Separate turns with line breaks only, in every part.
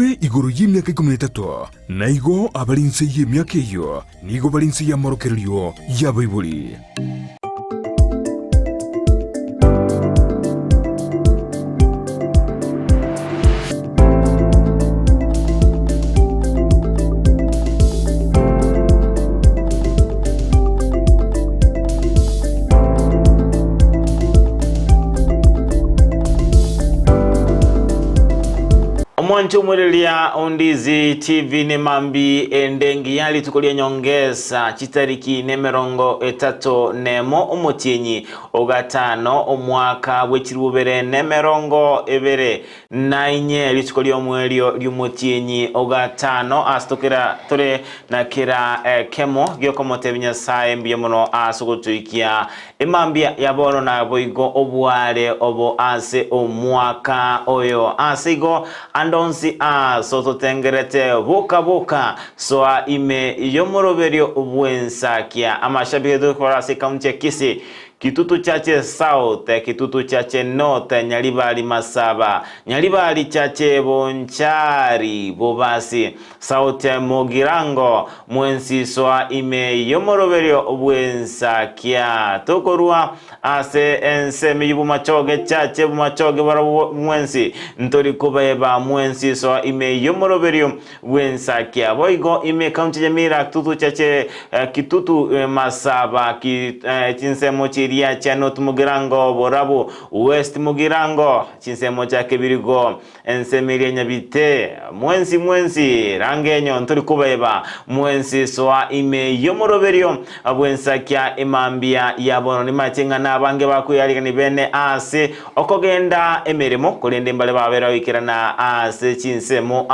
Iwe iguru y'imyaka 13 na igo abarinse y'imyaka iyo nigo barinse ya morokerio ya Bible.
Mwancho mwelelia Ondizi TV ne mambi endengi yali tukolia nyongesa chitariki nemerongo etato nemo umutinyi ogatano omwaka wechirubere nemerongo ebere nainye litukolia mwelio liumutinyi ogatano astokera tore na kira kemo gyokomote binyasaye mbiyemono asukutuikia emambia yabono na boigo obuare obo ase omwaka oyo asigo andonsi soto tengerete boka soa ime yomoroberio ubwensakia amashabike dokorasi kaunti Kisii Kitutu chache South, Kitutu chache North, Nyalibali Masaba, Nyalibali chache Bonchari, Bobasi, South Mogirango, Mwensi soa ime yomoroberio ubwensa kia. Tokorua ase ense mijubu machoge chache bumachoge wara mwensi. Ntori kubeba mwensi soa ime yomoroberio ubwensa kia. Boigo ime kaunti Jamira, Kitutu chache Kitutu Masaba, chinse mochiri ya Chanot Mugirango, Borabu, West Mugirango, Chinsemo chake Birigo, Ensemiria Nyabite, Mwensi, Rangenyo, Nturikubeba, Mwensi soa ime yomoroberio, Abwensa kia imambia yabono, Nimachinga na bange baku yalika nibene ase, Okogenda emeremo, Kolende mbale babera wikira na ase, Chinsemo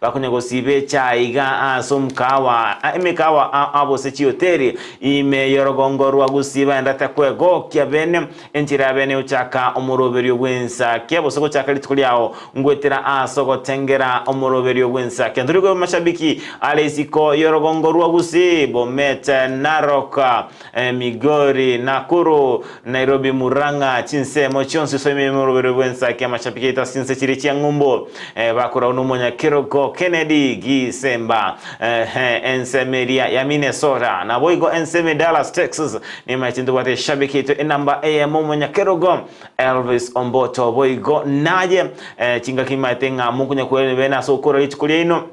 bakunyago sibe chaiga asumkawa, emekawa abose chioteri, ime yorogongorwa gusiba endata kwego kia bene entira bene uchaka omoroberio wensa kia bosoko chaka litukuliao ngwetera asoko tengera omoroberio wensa kia ndurigo mashabiki alesiko yorogongorwa gusi Bomete Naroka Migori Nakuru Nairobi Muranga Chinse Mochonsi soime omoroberio wensa kia mashabiki ita sinse chirichia ngumbo bakura unumonya Kiroko Kennedy Gisemba Ensemeria ya Minnesota na boigo Enseme Dallas Texas ni machindu wate shabiki to enamba momo Nyakerogo Elvis Omboto boigo naje chinga kimatenga mukunya kwele bena sokora litukulia ino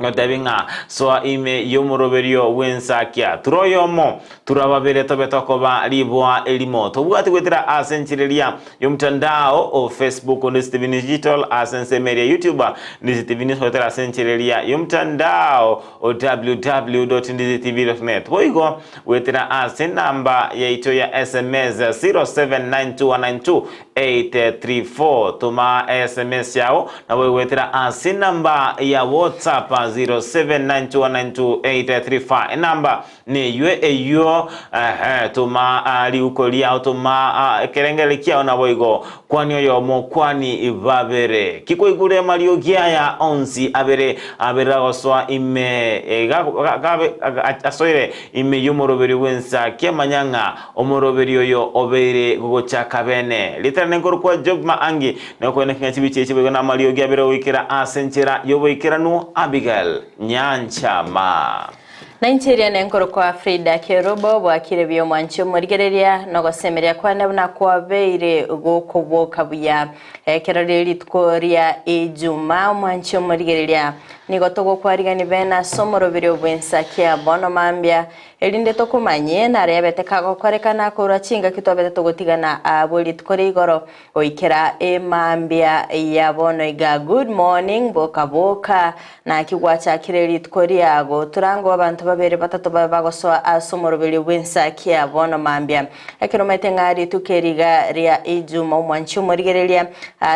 Notabinga soa ime yomoroberio wensakia turoyomo turababere tobetokoba libwa elimo tobwati kwetera asenchirelia yomtandao o Facebook on Stevin Digital asensemeria YouTube ni Stevin Hotel asenchirelia yomtandao o www.ndiztv.net boigo wetera asen namba ya ito ya SMS 0792192834 tuma SMS yao na wetera asen namba ya WhatsApp 0792192835 namba ni yue tuma ali ukolia tuma kerengele kia na boigo kwani oyomo kwani ibabere kiko igure malio giaya onsi abere oswa ime asoire ime yomoroberio wensa kemanyanga omoroberio yo obere gogocha kabene litane ngoro kwa job maangi na kwene kinyachibiche chibo na malio giabere wikira asenchera yobo ikira no Abigail Nyanchama
Nigeria nenkoro kwa Frida Kerobo bwakire byo mwancho murigereria no gosemeria kwana na kwa beire gokoboka buya kerareli tkoria ejuma mwancho murigereria nigotogo kwarigani bena somorobero bwensa kia bono mambia elinde tokumanye na rebete kago kwarekana kora chinga kitobete togotigana abuli tkore igoro oikera emambia ya bono iga good morning boka na kigwacha kireli tkoria go turango abantu babere batatu bagosoa asomorobero bwensa kia bono mambia ekiromete ngari tukeriga ria ejuma mwancho murigereria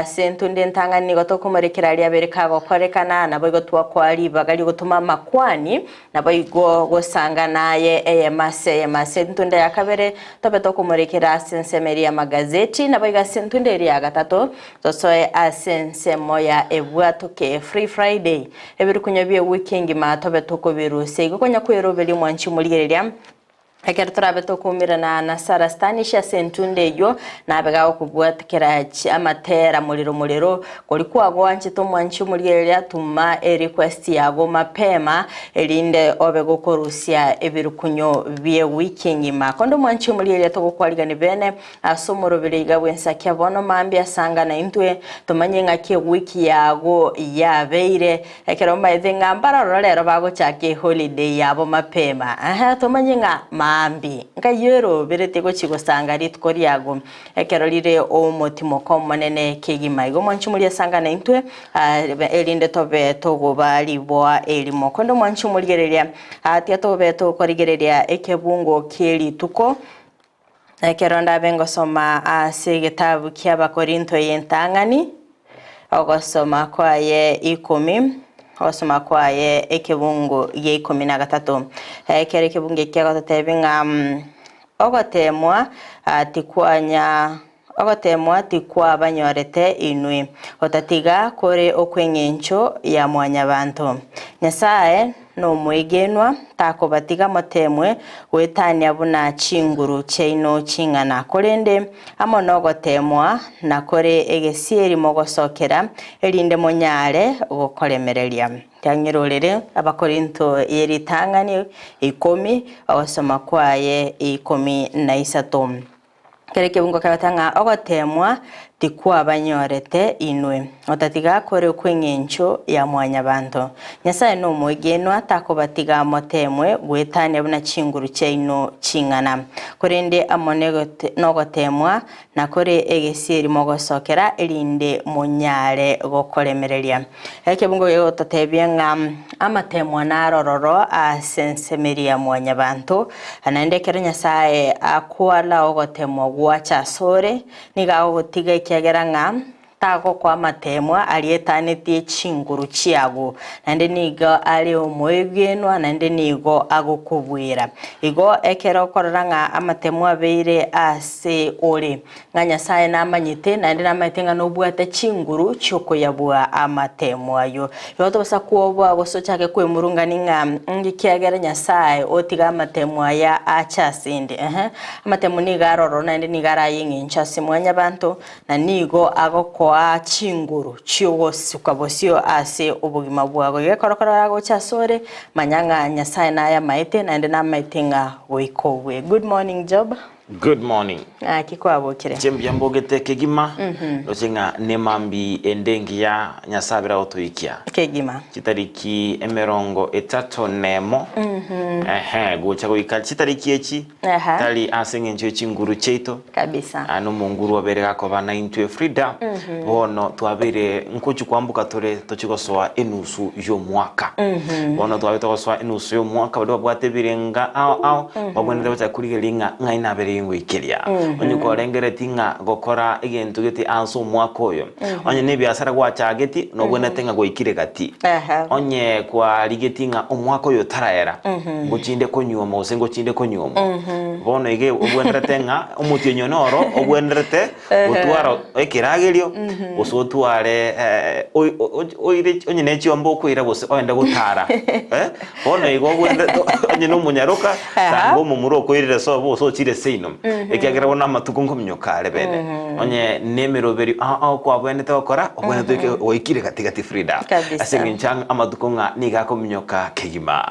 sentunde ntanga nigotokumorekera ria bere kago kwarekana na bogo kwali bagali gutuma makwani na boigo gosanga naye mase ntunde yakabere tobeto kumurekera sensemeria magazeti na boiga sentunde ria gatatu zosoe asensemo ya ebwatoke free friday ebiri kunyabye weekend ma tobeto ko biruse gokonya kwerobeli mwanchi muligereria Ekero turabe tukumirana na Sarah Stanisha Sentunde yo nabega okubwatikira amatera muliro kulikuwa gwanchi tumwanchi muligeria tuma request yago mapema elinde obego korusia ebirukunyo bye weekend makondo mwanchi muligeria tokwaligani bene asomoro biliga bwensa kyabono mambi asanga na intwe tumanye ngake wiki yago yabeire ekero mbaithinga mbara rero bago chake holiday yabo mapema tumanye nga mambi ngayero berete go chigosanga ritkori yago ekero lire o motimo komonene kegima igo mwanchi muri asanga na intwe elinde tobe togo bali boa elimo kondo mwanchi muligereria atia tobe to korigereria ekebungo keli tuko ekero ndabengo soma ase gitabu kyaba Korinto yentangani ogosoma kwaye 10 osoma kwaye ekebungo ye 13 ekero ekebungo kyagatatebinga ogotemwa tikwa banyorete inwi otatiga kore okwengencho ya mwanyabantu Nyasaye no mwegenwa takobatiga motemwe wetania buna chinguru cheino chingana korende amonogotemwa na kore egesieri mogosokera elinde monyare okolemereria Tanyirolere abakorinto yeritangani 10 awasoma kwaye 13 Kereke bungo kabatanga ogotemwa tikwa banyorete inwe otatiga kore kwengencho ya mwanyabantu Nyasaye no mwegenwa takobatiga motemwe gwetane buna chinguru cheino chingana korende amonegote nogotemwa na kore egesieri mogosokera elinde monyare gokolemereria ekebungo yo totebianga amatemwa narororo asensemeria mwanyabantu anandekera Nyasaye akwala ogotemwa gwacha sore niga gotiga kiageranga tago kwa matemwa alietanete chinguru chiago nande nigo ali omwegenwa nande nigo agokubwira igo ekero koranga amatemwa beire ase ore nganya sae namanyite nande namaitenga nobwate chinguru choko yabwa amatemwa yo yoto basa kuobwa bosochake kwemurunganinga ngikiagera Nyasaye otiga amatemwa ya achasinde amatemu nigaroro nande nigarayingincha simwanya bantu na nigo agoko chinguru chiwo sukabosio ase ubugima bwago yekorokora go chasore manyanga Nyasaye na ya maite nande na maitinga goikowe. Good morning Job.
Good morning.
Kikwabo kire.
Chembyambogete kegima losinga nemambi endengia Nyasabira otoikia.
Kegima.
Chitariki emerongo 34 gocha goika chitariki echi tali asengencho chinguru cheito
kabisa
ano munguru wabereka ko bana into Frida bono twabere nkochu kwambuka tore tochigoswa enusu yo mwaka bono twabere togoswa enusu yo mwaka bado bwatebirenga ao babonere bacha kurigelinga ngaina bere ngwikiria onyuko rengere tinga gokora egento geti anso mwaka oyo onye ne biasara gwacha geti no bwena tenga goikire gati onye kwa ligetinga omwaka oyo taraera gochinde konyuo mose gochinde konyuo bono ige obwendere tenga omutio nyonoro obwenderete otwaro ekiragerio osotware oire onye ne chiombo kwira bose oende gutara bono igo obwendere onye no munyaruka tango mumuro kwirire so boso chire seino ekiagera bona matuko ngomnyokare bene onye nemeroberi kwa bwenete okora obwenete ke oikire katigati Frida asenginchang amatuko nga niga komnyoka kegima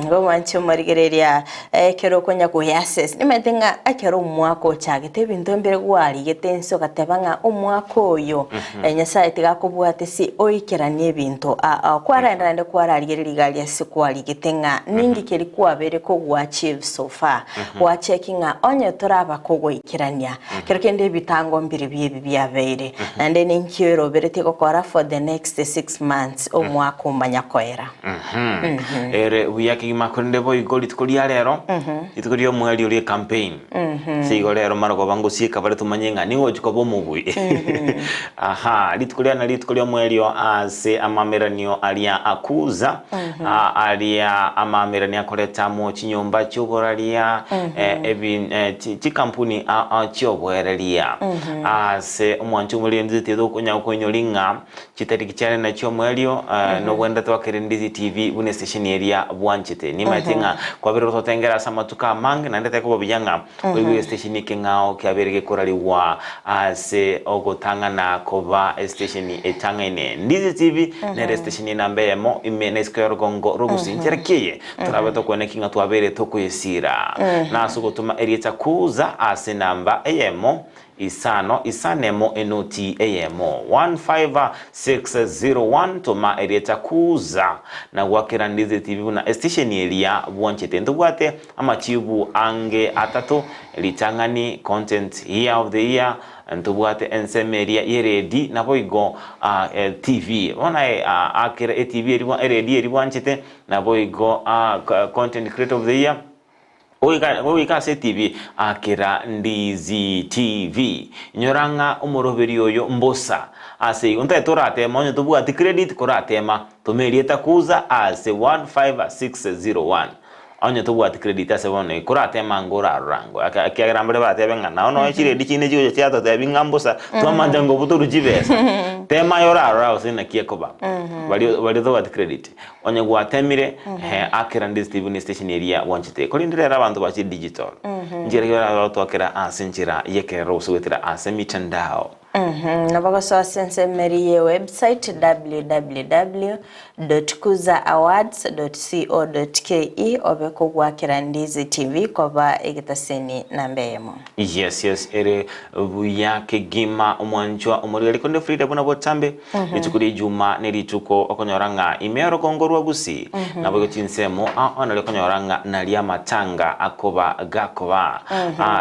ngo
mancho marigereria kero konya ko yases nimetenga akero mwako chagete bintu mbere gwari getenso katebanga omwako oyo Nyasaye tigakobwate si oikeranie bintu kwarenda nde kwararigeririgalia sikwari getenga ningi keri kwabere ko gwachieve so far wa checkinga onye toraba kogoikirania kero kende bitango mbiri byebi byabeire nande ninkiro berete gukora for the next 6 months omwako manyakoera
ere uyaki makonde boy golit kolia rero itukuri yo mweli uri campaign sigo rero marogo bangu sika bale tumanyenga niwo chikobo mugwi aha litukulia na litukulia mweli yo ase amameranio alia akuza alia amameranio akoleta mo chinyomba cy'uboralia ti kampuni cy'obwerelia ase umwanchu muri nzite do kunya kunyolinga chitariki cyane na cyo mwelio no bwenda twakerendizi TV bune station area bwanchite ni matinga kwa biro totengera samatuka mange na ndete ko biyanga we station kengao kyaberege koraliwa ase ogotanga na koba station etangene ndizi TV na station nambemo imenesko gongo rugusi nterekiye turabeto konekinga twabere tokuyesira nasugotuma erieta kuza ase namba emo isanemo enoti emo 15601 toma erieta kuza na wakira ndizi TV na station elia bwanchete ndubwate amachibu ange atatu litangani content year of the year ntubwate ensemeria yeredi na boigo TV ona akira TV eri bwanchete na boigo content creator of the year Oika se TV akira ndizi TV nyoranga umuroberi oyo mbosa ase unta torate monyo tubu ati credit koratema tomerieta kuza ase 15601 onyo tubu ati credit ase wono koratema ngora rango akiagira mbere bate benga na ono chire dichine jiyo tiato te bingambosa twamanja ngo buturu jibesa tema yora rao sina kiekoba bali do ati credit onye gwatemire akira ndizi TV station area wanchite kolindira abantu bachi digital njira yora abantu akira asinjira yeke rose wetira asemitandao
Nabagoso sensemeriye website www.kuzaawards.co.ke obeko gwakira ndizi TV koba egitaseni nambeyemo.
Yes ere buya kegima omwanjwa omuri alikonde Frida bona botambe nitukuri juma nerituko okonyoranga imero kongorwa gusi nabwo tinsemo ona lekonyoranga nalia matanga akoba gakoba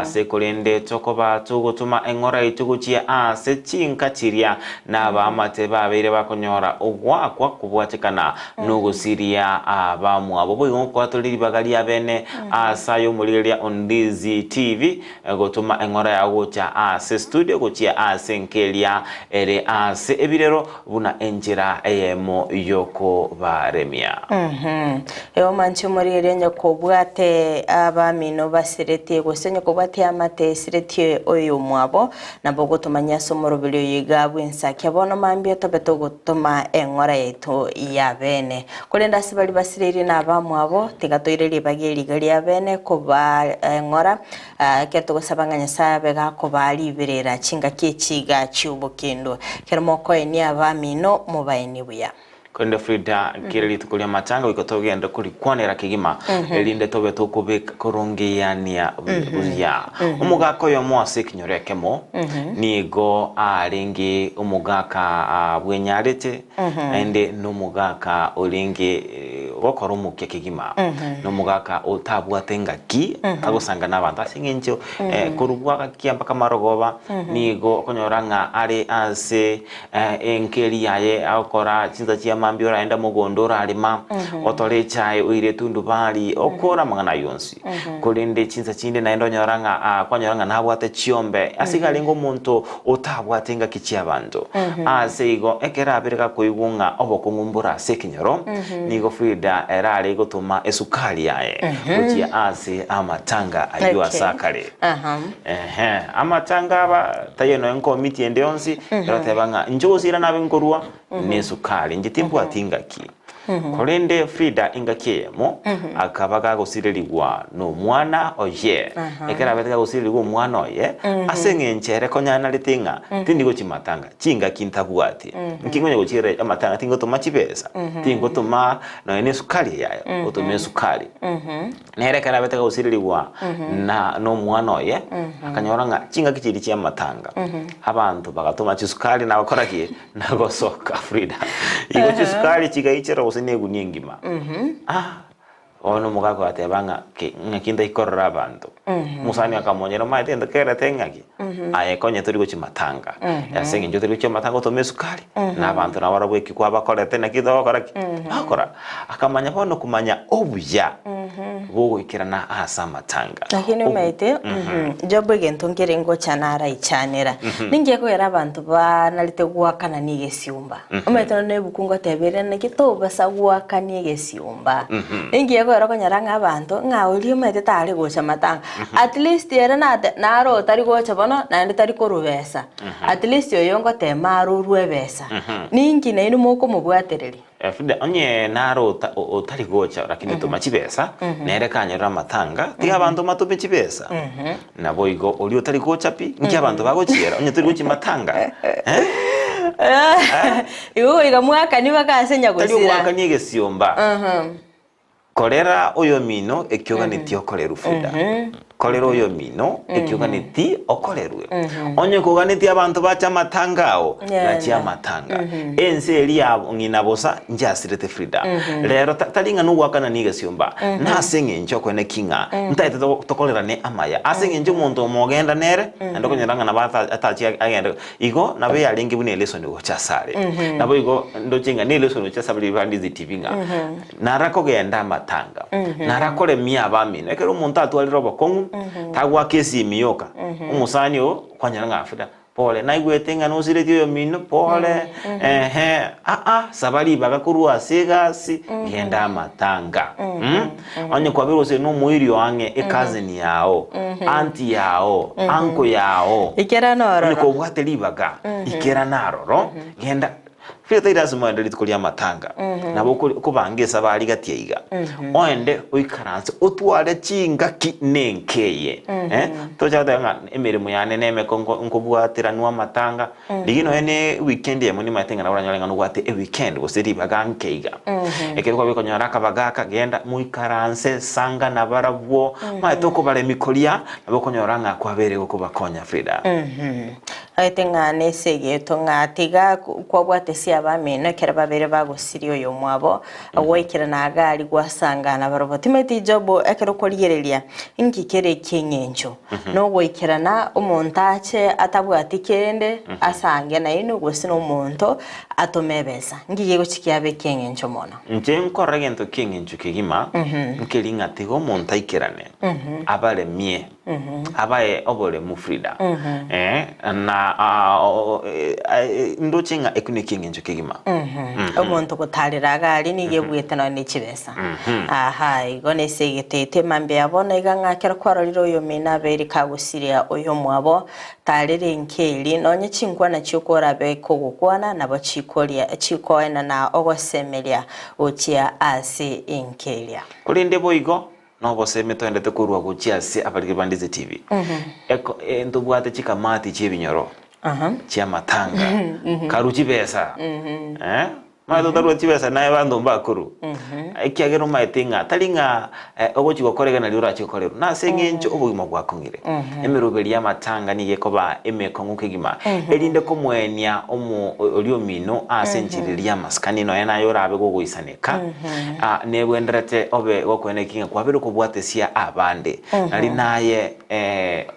sekolende tokoba tugutuma engora ituguchia sechinka chiria naba amate babere bakonyora ogwakwa kubwatikana nugusiria abamu abo boyo kwatoliri bagali abene asayo muliria ondizi TV gotuma engora ya gocha studio gochia senkelia ere ebirero buna enjira emo yoko baremia
yo manchu muliria nyoko bwate abamino basirete gosenyo kobwate amate sirete oyo mwabo nabo gotumanya somorobelio yiga bwensa kyabona mambia tobeto gutuma engora yetu ya bene kolenda sibali basiriri na abamu abo tigatoireri bageri gali ya bene kuba engora keto gusabanganya sabe ga kubali birera chinga kichiga cyubukendo kermoko eni abamino mubayini buya
Konde Frida kireli tukulia matanga wikotogenda kuri kwanera kigima elinde tobe tukubika korongeyania buya umugaka yo mwase kinyorekemo nigo alingi umugaka bwenyarete ende numugaka olingi wokoromu kigima numugaka otabwatenga ki agusanga nabantu asingencho kurugwa kiamba kamarogoba nigo konyoranga ari ase enkeri yaye akora chinza chia mambio enda mugondora alima otole chai uire tundu bali okora mangana yonsi kolende chinza chinde naendo nyoranga kwanyoranga nabwate chiombe asigalingo muntu otabwatenga kichia bantu aseigo ekera abirika kuigunga obokungumbura sekinyoro nigo Frida era ali gutuma esukali yae kuchia ase amatanga ayo asakale amatanga aba tayeno enko miti ende yonsi rotebanga njozira nabengorwa nesukali njitimbu atingaki kolende Frida ingakemo akabaga gusiriligwa no mwana oye ekera betega gusiriligwa mwana oye asengenchere konyana litinga tindigo chimatanga chinga kintabwati nkingonye guchire amatanga tingo to machibesa tingo to ma no ene sukali yayo otume sukali nere kera betega gusiriligwa na no mwana oye akanyoranga chinga kichiri chia matanga abantu bagatuma chisukali na bakoraki nagosoka Frida igo chisukali chigaichera usene ngima ono mugako atebanga nginda ikorra abantu musani akamonyera maite ndakera tengaki ayekonye turi guchimatanga yasengi njo turi guchimatanga to mesukali na abantu na warabweki kwa bakorete na kido bakoraki akora akamanya bono kumanya obuya gogoikirana asa matanga
lakini umaite jobo gento ngerengo chanara ichanera ningiye ko era abantu banalite gwakana nigesiumba umaite no bukungo tebere nekito basa gwakana nigesiumba ningiye ko era konyaranga abantu ngauri umaite tari gocha matanga at least era naro tari gocha bono na tari korubesa at least yoyongo temaro ruebesa ningi na inu moko mubwatereri
Frida onye naro otari gocha lakini tumachibesa nere kanyera matanga tiga abantu matope chibesa na boigo oli otari gocha pi nki abantu bagochira onye turi gochi matanga
iwo igamwaka niba kasenya gusira
tari mwaka nyege siomba kolera oyo mino ekyoganitio koleru Frida kolera oyo mino ekyoganiti okolerwe onye koganiti abantu bacha matangao bacha matanga ense elia ngina bosa njasirete Frida lero talinga nuwakana nigesiomba nasenge ncho kwene kinga ntaite tokolera ne amaya asenge njo muntu mogenda nere ndoko nyaranga na bata atachi agenda igo nabe yalingi bune leso ni gochasare nabo igo ndochenga ne leso no chasabili bandi zitivinga narako genda matanga narakole mia bamino ekero muntu atwalira bokongu tagwa kesi miyoka umusani o kwanyanga Frida pole naigwetenga no sire yo mino pole sabali bagakurua segasi genda matanga onye kwa biro se no muiri wange cousin yao auntie yao uncle yao
ikera noro
niko bwateli baga ikera naroro genda Frida irazuma ndiri kulia matanga nabo kubangesa bali gatiiga oende uikaranse utwale chinga kinenkeye toja emirimo yane neme nkobwatiranwa matanga ligino ene weekend ye muni matenga na uranyalenga nugwate weekend gusiri bagankeiga ekero biko nyaraka bagaka genda muikaranse sanga na barabwo matoko bale mikolia nabo konyoranga kwabere kubakonya Frida
aitenga nesege tongatiga kwabwate abamino kera babere bagosirio yo mwabo awekera na agari gwasangana baroboti meti jobo ekero koligereria ingikere kinyencho no wekerana umontache atabwati kende asange na ino gosino umonto atomebeza ngiye guchikia be kinyencho mono
nje nkorregento kinyencho kigima nkelinga tigo montaikerane abale mie abaye obole mu Frida na ndochenga ekune kinyencho kigima
umuntu kutalira agari niye bwetana n'ikibesa aha igone segete mambe yabona igangakera kwaroriro yo mina beri kagusiria oyo mwabo talire nkeli nonye chingwana chikora be kugukwana nabo chikolia chikoena na ogosemelia ochia ase inkelia
kulinde boigo no boseme twendete kurwa guchia ase abalike bandize TV eko ndubwate chikamati chibinyoro chia matanga karuchi besa maito tarwa chibesa nae bando mbakuru ikiagero maetinga talinga ogochi gokorega na liura chikoreru na sengencho obugima bwakongire emeruberia matanga niye koba emekongu kigima elinde komwenia omu oliomino asenchiriria maskani no yana yorabe gogoisaneka nebwenderete obe gokwene kinga kwabero kubwatesia abande nali naye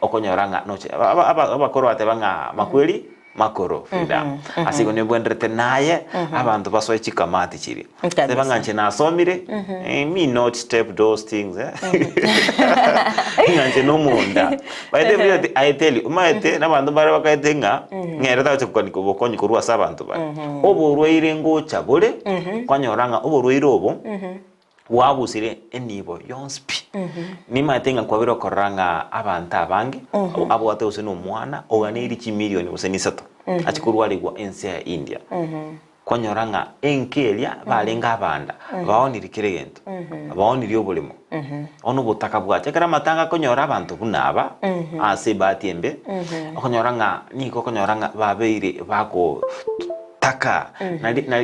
okonyoranga noche abakoro atebanga makweli makoro Frida asigo nebwenderete naye abantu basoye chikamati chiri tebanganche nasomire me not step those things nganche no munda by the way I tell you umaete nabantu bare bakaitenga ngere tacho kwaniko bokonyi kurwa sabantu ba oborweire ngocha bole kwanyoranga oborweire obo wabusire enibo yonspi nimatenga kwabiro koranga abantu abange abo atose no mwana oganiri chimilioni useni sato achikurwaligwa ense ya India kwanyoranga enkelia balenga abanda baonirikire gento baoniri obolimo ono butaka bwache kara matanga konyora abantu bunaba ase batiembe konyoranga niko konyoranga babeire bako taka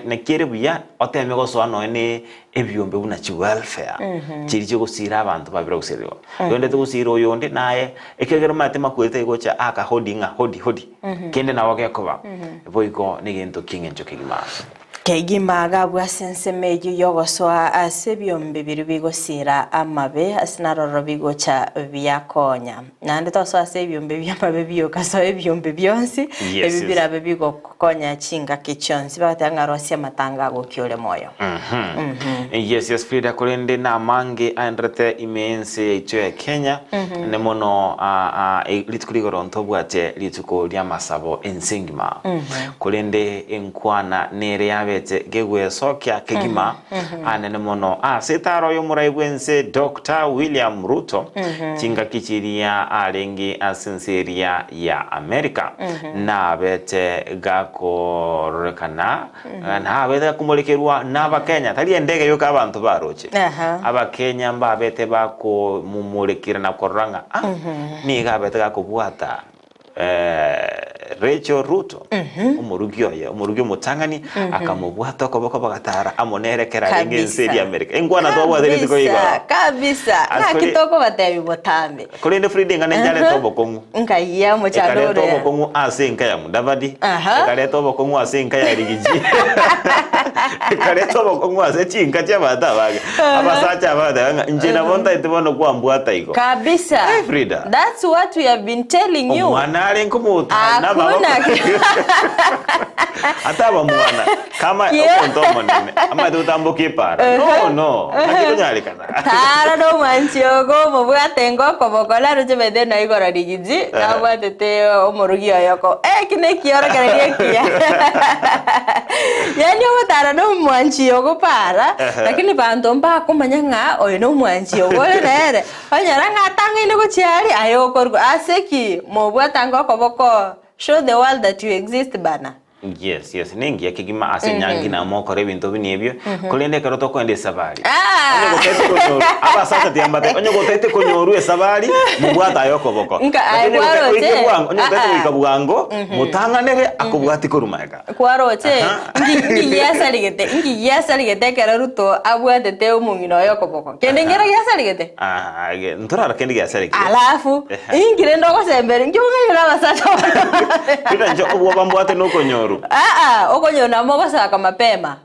na kere buya oteme go so no ene ebyombe buna chi welfare chiri cyo gusira abantu babira gusiriwa yonde to gusira oyonde naye ekegero mate makwete gocha aka holdinga hodi kende na wage koba boyko negento kingencho kigima
Kegima gabwa sensemeju yogoswa asebyombe biribigosira amabe asinaroro bigocha byakonya nande toso asebyombe byamabe byokaso ebyombe byonsi ebibirabe bigokonya chinga kichonsi batanga rosia matanga gokyole moyo.
Yes Frida kolende na mange andrete imense icho ya Kenya ne mono litkuligoronto bwate lituko lya masabo ensingima kolende enkwana nere yabe gegwe sokya kegima anene mono setaro yo muraibwense Dr. William Ruto chinga kichiria alengi asenseria ya Amerika na bete gako rekana na bete kumulekerwa na Kenya tali ndege yo kabantu baroche aba Kenya mba bete bako mumulekira na koranga ni gabete gakubwata Rachel Ruto umurugyo mutangani akamubwata ko bako bagatara amonerekera ingenseri Amerika engwana twa zeri ko yiga
kabisa na kitoko batebi botambe
kolende Frida ngane njale tobo kongu
nkaiya mu cyarore
tobo kongu asenka ya mudavadi kare tobo kongu asenka ya rigiji kare tobo kongu asenka cyabata baga abasacha bada njena bonta itibono kwambwata iko
kabisa
Frida,
that's what we have been telling you
mwanale nkumuta ataba mwana kama okontomo nene ama tutambuke para no nakitonyalekana
tara no manchiogo mubwatengo kobokola ruje bede na igora rigiji nabwatete omurugio yoko kine kiora kare kia yani omutara no manchiogo para lakini bantu mba kumanya nga oyo no manchiogo nere onyara nga tanga ine ko chiari ayoko aseki mubwatango koboko show the world that you exist bana.
Yes ningi yakigima asenyangi na moko rebinto binebyo kolende karoto kwende sabali onyo gotete konyoru aba sasa tiambate onyo gotete konyoru esabali mubwata yoko boko onyo gotete ikabugango mutanganere akubwati korumaga
kwaroche ngi yasaligete kararuto abwatete umungino yoko boko kende ngera yasaligete
ntora kende yasaligete
alafu ingire ndoko sembere ngiungayira basata
kida njo obwambwate no konyoru
okonyona mogo saka mapema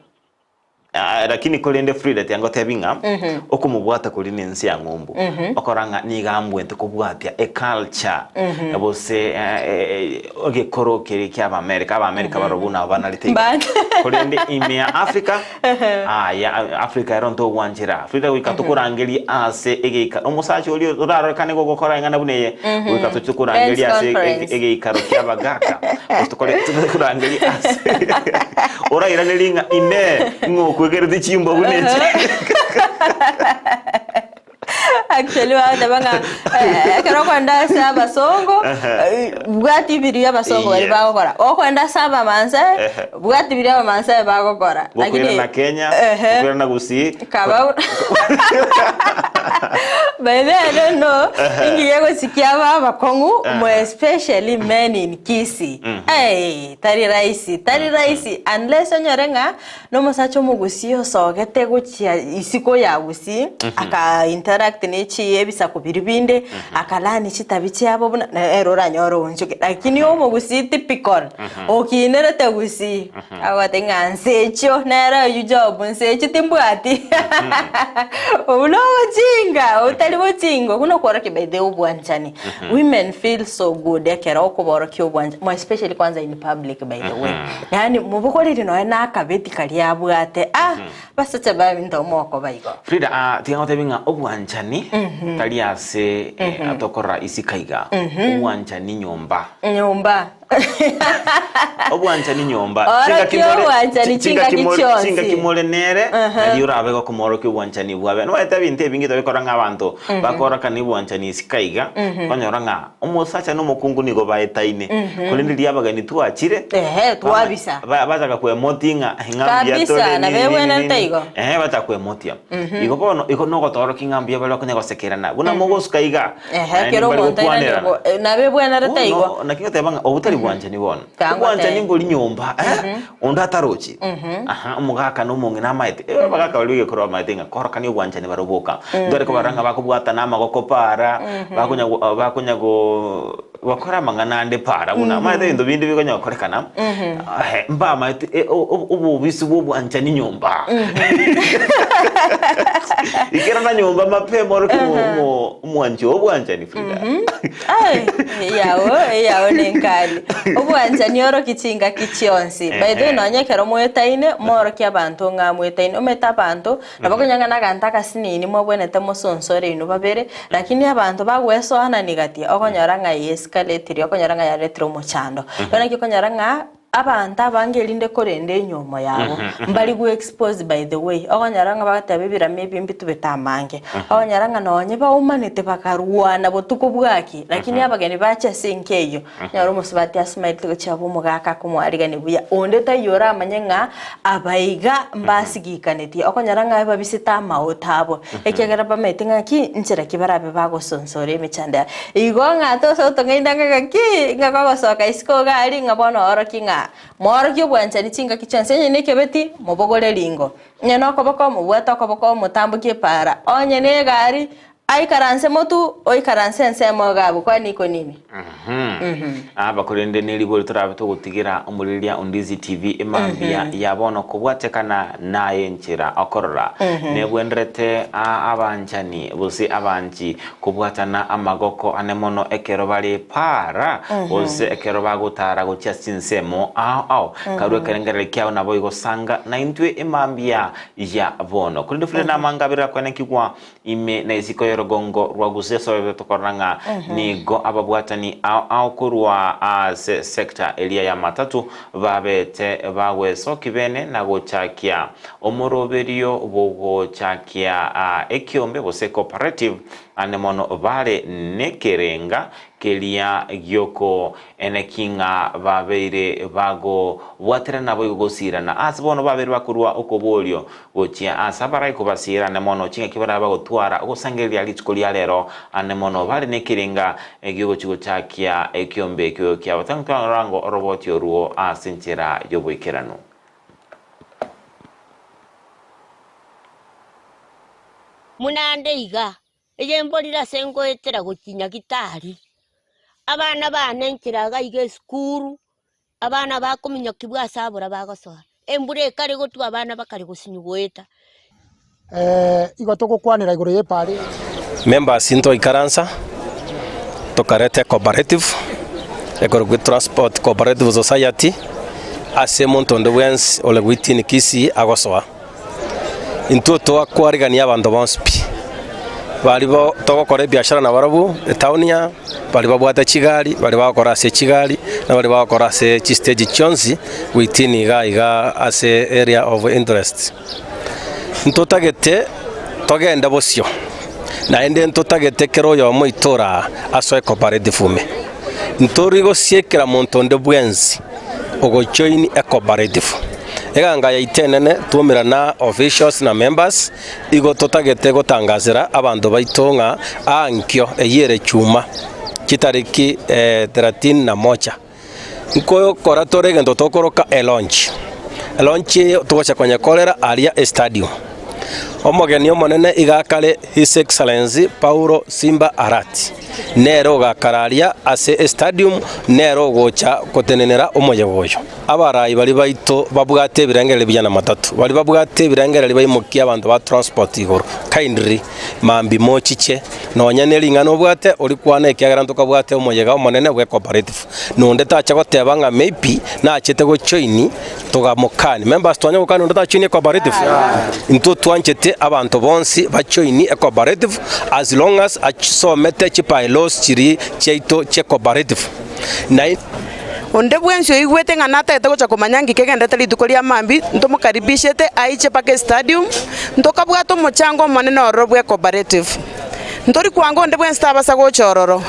lakini kolende Frida tiango tebinga okumubwata kuline nsi ya ngombu okoranga nigambwe ntukubwatya culture abose oge korokere kya America barobuna banalite kolende imya Africa ya Africa eronto wanjira Frida wikatukurangeli ase egeika omusacho oli uraro kane gokora ngana buneye wikatukurangeli ase egeika kya bagaka ostukurangeli ase ora iranelinga ine kwegere de chimbo buneche
actually wa dabanga kero kwenda saba songo bwati biri abasongo bari bagokora okwenda saba manse bwati biri abamanse bagokora
lakini na Kenya kwenda na gusi
kaba baby I don't know ingiye go sikia baba kongu mo especially men in Kisi tari raisi unless onyorenga no mosacho mugusio sogete guchia isiko ya gusi aka interact nechi ebisa kubiribinde akalani chitabichi abo erora nyoro unchuke lakini omo gusi typical okinerete gusi awatenga nsecho nera yujob nsecho timbwati uno jinga utalibo jingo kuno kwara kibede ubwanchani women feel so good ekera okuboro kyobwanja more especially kwanza in public by the way yani mubukoliri no na akabeti kali abwate basacha babinto moko bayigo
Frida tiango tebinga obwanchani tali ase atokora isikaiga obwanchani nyomba obwanchani nyomba chinga kimole nere yura abego komoro ke obwanchani bwabe no etabinte bingito bikoranga abantu bakora kani obwanchani isikaiga konyoranga omusacha no mukungu nigo baetaine kolindi yabagani tuachire
twabisa
bazaga kwemotinga ngambia
kabisa na bewe na ntaigo
bata kwemotia iko no gotoro kingambia balo kunego sekerana buna mogo skaiga
kero montaina na bewe na ntaigo
na kinga tebanga obutali bwanjani bona bwanjani ngoli nyumba ondatarochi umugaka no mungi na maite bagaka balige koro maite nga koraka ni bwanjani baroboka ndore ko baranga bakubwata nama gokopara bakunya go wakora mangana ande para una maite ndo bindi bigonya korekana mba maite ubu bisu bwanjani nyumba ikera na nyumba mapema oroki mwanjo bwanjani Frida
yawo nenkali obwanjani oroki chinga kichionsi by the way nonyekero mwetaine moroki abantu nga mwetaine ometa abantu nabakonyanga naganta kasinini mwabwenete musonsore ino babere lakini abantu bagwesoana nigati okonyora nga escalate okonyora nga yaretro mochando bana kikonyora nga abantu abangelinde korende nyomo yabo mbali gu expose by the way okonyaranga bagatabibira maybe mbitu betamange okonyaranga nonye baumanete bakaruana botuko bwaki lakini abageni bacha sinkeyo nyaro musibati asmaite ko chabo mugaka kumwarigani buya onde tayora amanyenga abaiga mbasigikaneti okonyaranga babisita maotabo ekegera bametinga ki nchira kibarabe bagosonsore mechanda igonga to so tongaindanga gaki ngakagosoka isko gali ngabona orokinga moro bwanjani chinga kichansenye nekebeti mubogole lingo nyeno koboko mubweta koboko mutambuke para onye ne gari ai karanse motu oi karanse nsemo gabo kwa niko nini
abakurende niliboli turabe gutigira umuriria Undizi TV imambia yabono kubwatekana naye nchira okorora nebwendrete abanjani busi abanji kubwatana amagoko anemono ekero bali para busi ekero bagutara gucha sinsemo karwe kerengere kyao nabo igosanga na intwe imambia ya bono kurinde fule na mangabira kwenekigwa ime na isiko gongo rwaguseso betokoranga nigo ababwatani au kurwa sekta elia ya matatu babete bagweso kibene na gochakia omoroberio bogo chakia ekiombe bose cooperative anemono vale nekerenga kelia gyoko enekinga babeire bago watera nabo yugosira na asbono babere bakurwa ukobolyo gochia asabarai kubasira anemono chinga kibara bago twara ugosangelia litskolia lero anemono vale nekerenga egyogo chigo chakia ekiombe kyo kya watanka rango roboti oruo asinchira yoboikerano
munande iga eyembolira sengo etera gokinya gitari abana banenkiraga ige skuru abana bakominya kibwa sabura bagosoa embure kare gotu abana bakari gosinyugweta
igotoko kwanira iguru yepari
members into ikaransa tokarete cooperative egorgwe transport cooperative society ase montondo wens ole witini kisi agosoa into to akwarigania abantu bonspi balibo togokora biashara na barabu etaunia balibo bwata chigali balibo bakora ase chigali na balibo bakora ase stage chonzi witini iga ase area of interest ntotagete togenda bosio na ende ntotagete kero yo moitora aso cooperative fume ntorigo siekera montonde bwenzi ogo join cooperative eganga ya itenene tumira na officials na members igo totagete gotangazira abantu baitonga ankyo eyere chuma kitariki 31 nko kora toregendo tokoroka launch tugocha kwenye kolera aria stadium omogeni omonene igakale His Excellency Paulo Simba Arati nero gakararia ase stadium nero gocha kotenenera omoyegoyo abarayi bali baito babwate birangere bijana matatu bali babwate birangere bayimukia abantu ba transport igoro kindly mambi mochiche nonyane ngano bwate oli kwana ekyagara ntokabwate omoyega omonene bwe cooperative nonde tacha goteba nga maybe na chete go join togamukani members twanya gukana nonde tacha cooperative into twanchete abantu bonsi ba join cooperative as long as so mete chipa los chiri cheito che cooperative na
onde bwenso igwete nganata etagocha komanyangi kegendete litukolia mambi ntomukaribishete aiche pake stadium ntokabwato mochango manene orobwe cooperative ntori kwango onde bwenso tabasa gochororo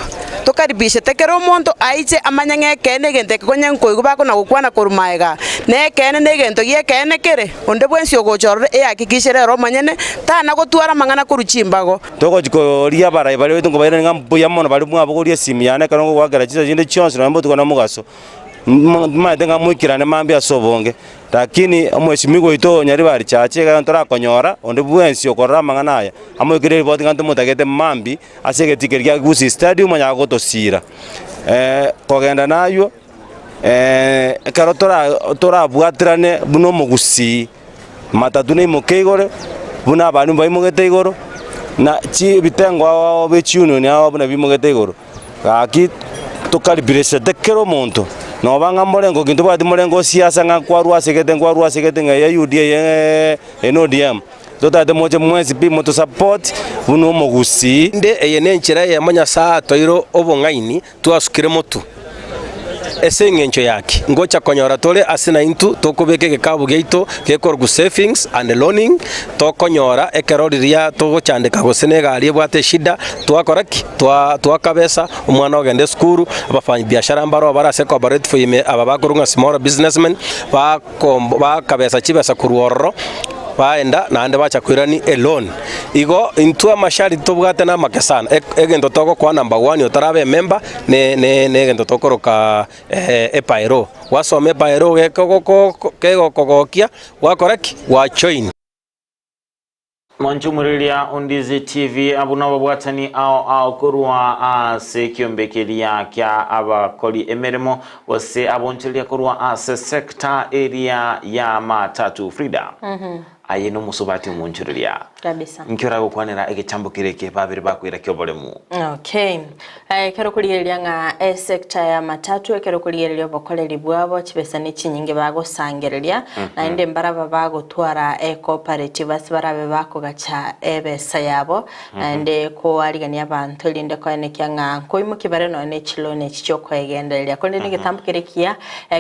tokaribishete kero omonto aiche amanyanga kene gente konyanko igubako na gukwana korumaega ne kene ne gento ye kene kere onde bwenso gochororo ehakikishere ro manyene tana gotwara mangana koruchimbago
togochiko ria barayi bali wetu ngobaire ngambu ya mono bali mwa bogoria simu yane kana gwagara chizo jinde chonse na mbotu kana mugaso
maitenga mwikirane mambi asobonge lakini mheshimiwa ito nyari bari chache ga ntora konyora onde bwensi okorra mangana aya amwikire ripoti nganto mutagete mambi asegetikeria Gusii Stadium nya gotosira kogenda nayo karo tora bwatirane buno Gusii matatu ni mukeigore buna abantu bayimugete igoro na chi bitengwa bechuno ni abo buna bimugete igoro gaki tukalibirese tekero muntu no banga morengo kintu bati morengo siasa nga kwarua segete nga ya UDA NODM totate moje mwezi bi moto support buno Gusii
nde eyene nchira ya manya saa toiro obongaini twasukire motu ese ngencho yake ngocha konyora tole asina intu tokobeke gekabu geito gekorgu savings and loaning tokonyora ekeroriria togochandika gosenega ali bwate shida twakoraki twakabesa umwana ogende skuru abafanyi biashara mbaro barase cooperative ime ababakorunga small businessmen bakabesa chibesa kuruorro baenda nande bacha kwirani alone igo intua mashari tobwate na makesana egento toko kwa number 1 otarabe member ne egento tokoroka epairo wasome pairo kegokogokia wakoraki wa join
Manchumurilia Undizi TV abuna babwatani ao kurwa sekiombekelia kya abakoli emeremo wase abonchelia kurwa sector area ya matatu Frida ayeno musubati munchurilia
kabisa
nkira gukwanira egechambukire ke babiri bakwira kyobolemu.
Okay kero kuligerelia nga sector ya matatu kero kuligerelia bokoleri bwabo kibesa n'ikinyinge bagosangerelia na inde mbaraba bagotwara cooperative asibarabe bakogacha ebesa yabo inde ko aligania abantu linde ko nekia nga koimukibare no ne chilone chichoko egendelia konde nigitambukire kia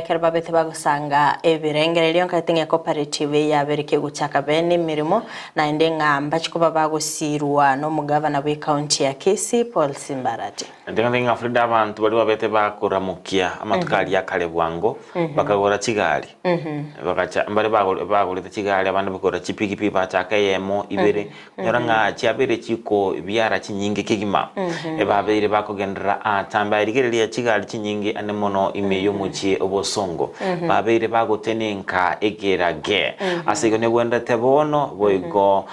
kero babete bagosanga ebirengerelia nkatinga cooperative ya berike guchaka bene mirimo na inde nga mbachiko babagosirwa no mugavana we county ya Kisii Paul Simbarati
Ndinga Frida abantu bali babete bakuramukia amatukali yakale bwango bakagora kigali bakacha mbale bagolete kigali abantu bakora chipiki bachaka yemo ibere nyoranga cyabere chiko byara kinyinge kigima babere bakogendera atamba irigerelia kigali kinyinge anemono imeyo muchi obosongo babere bagotenenka egerage asigone gwenda tebono boigo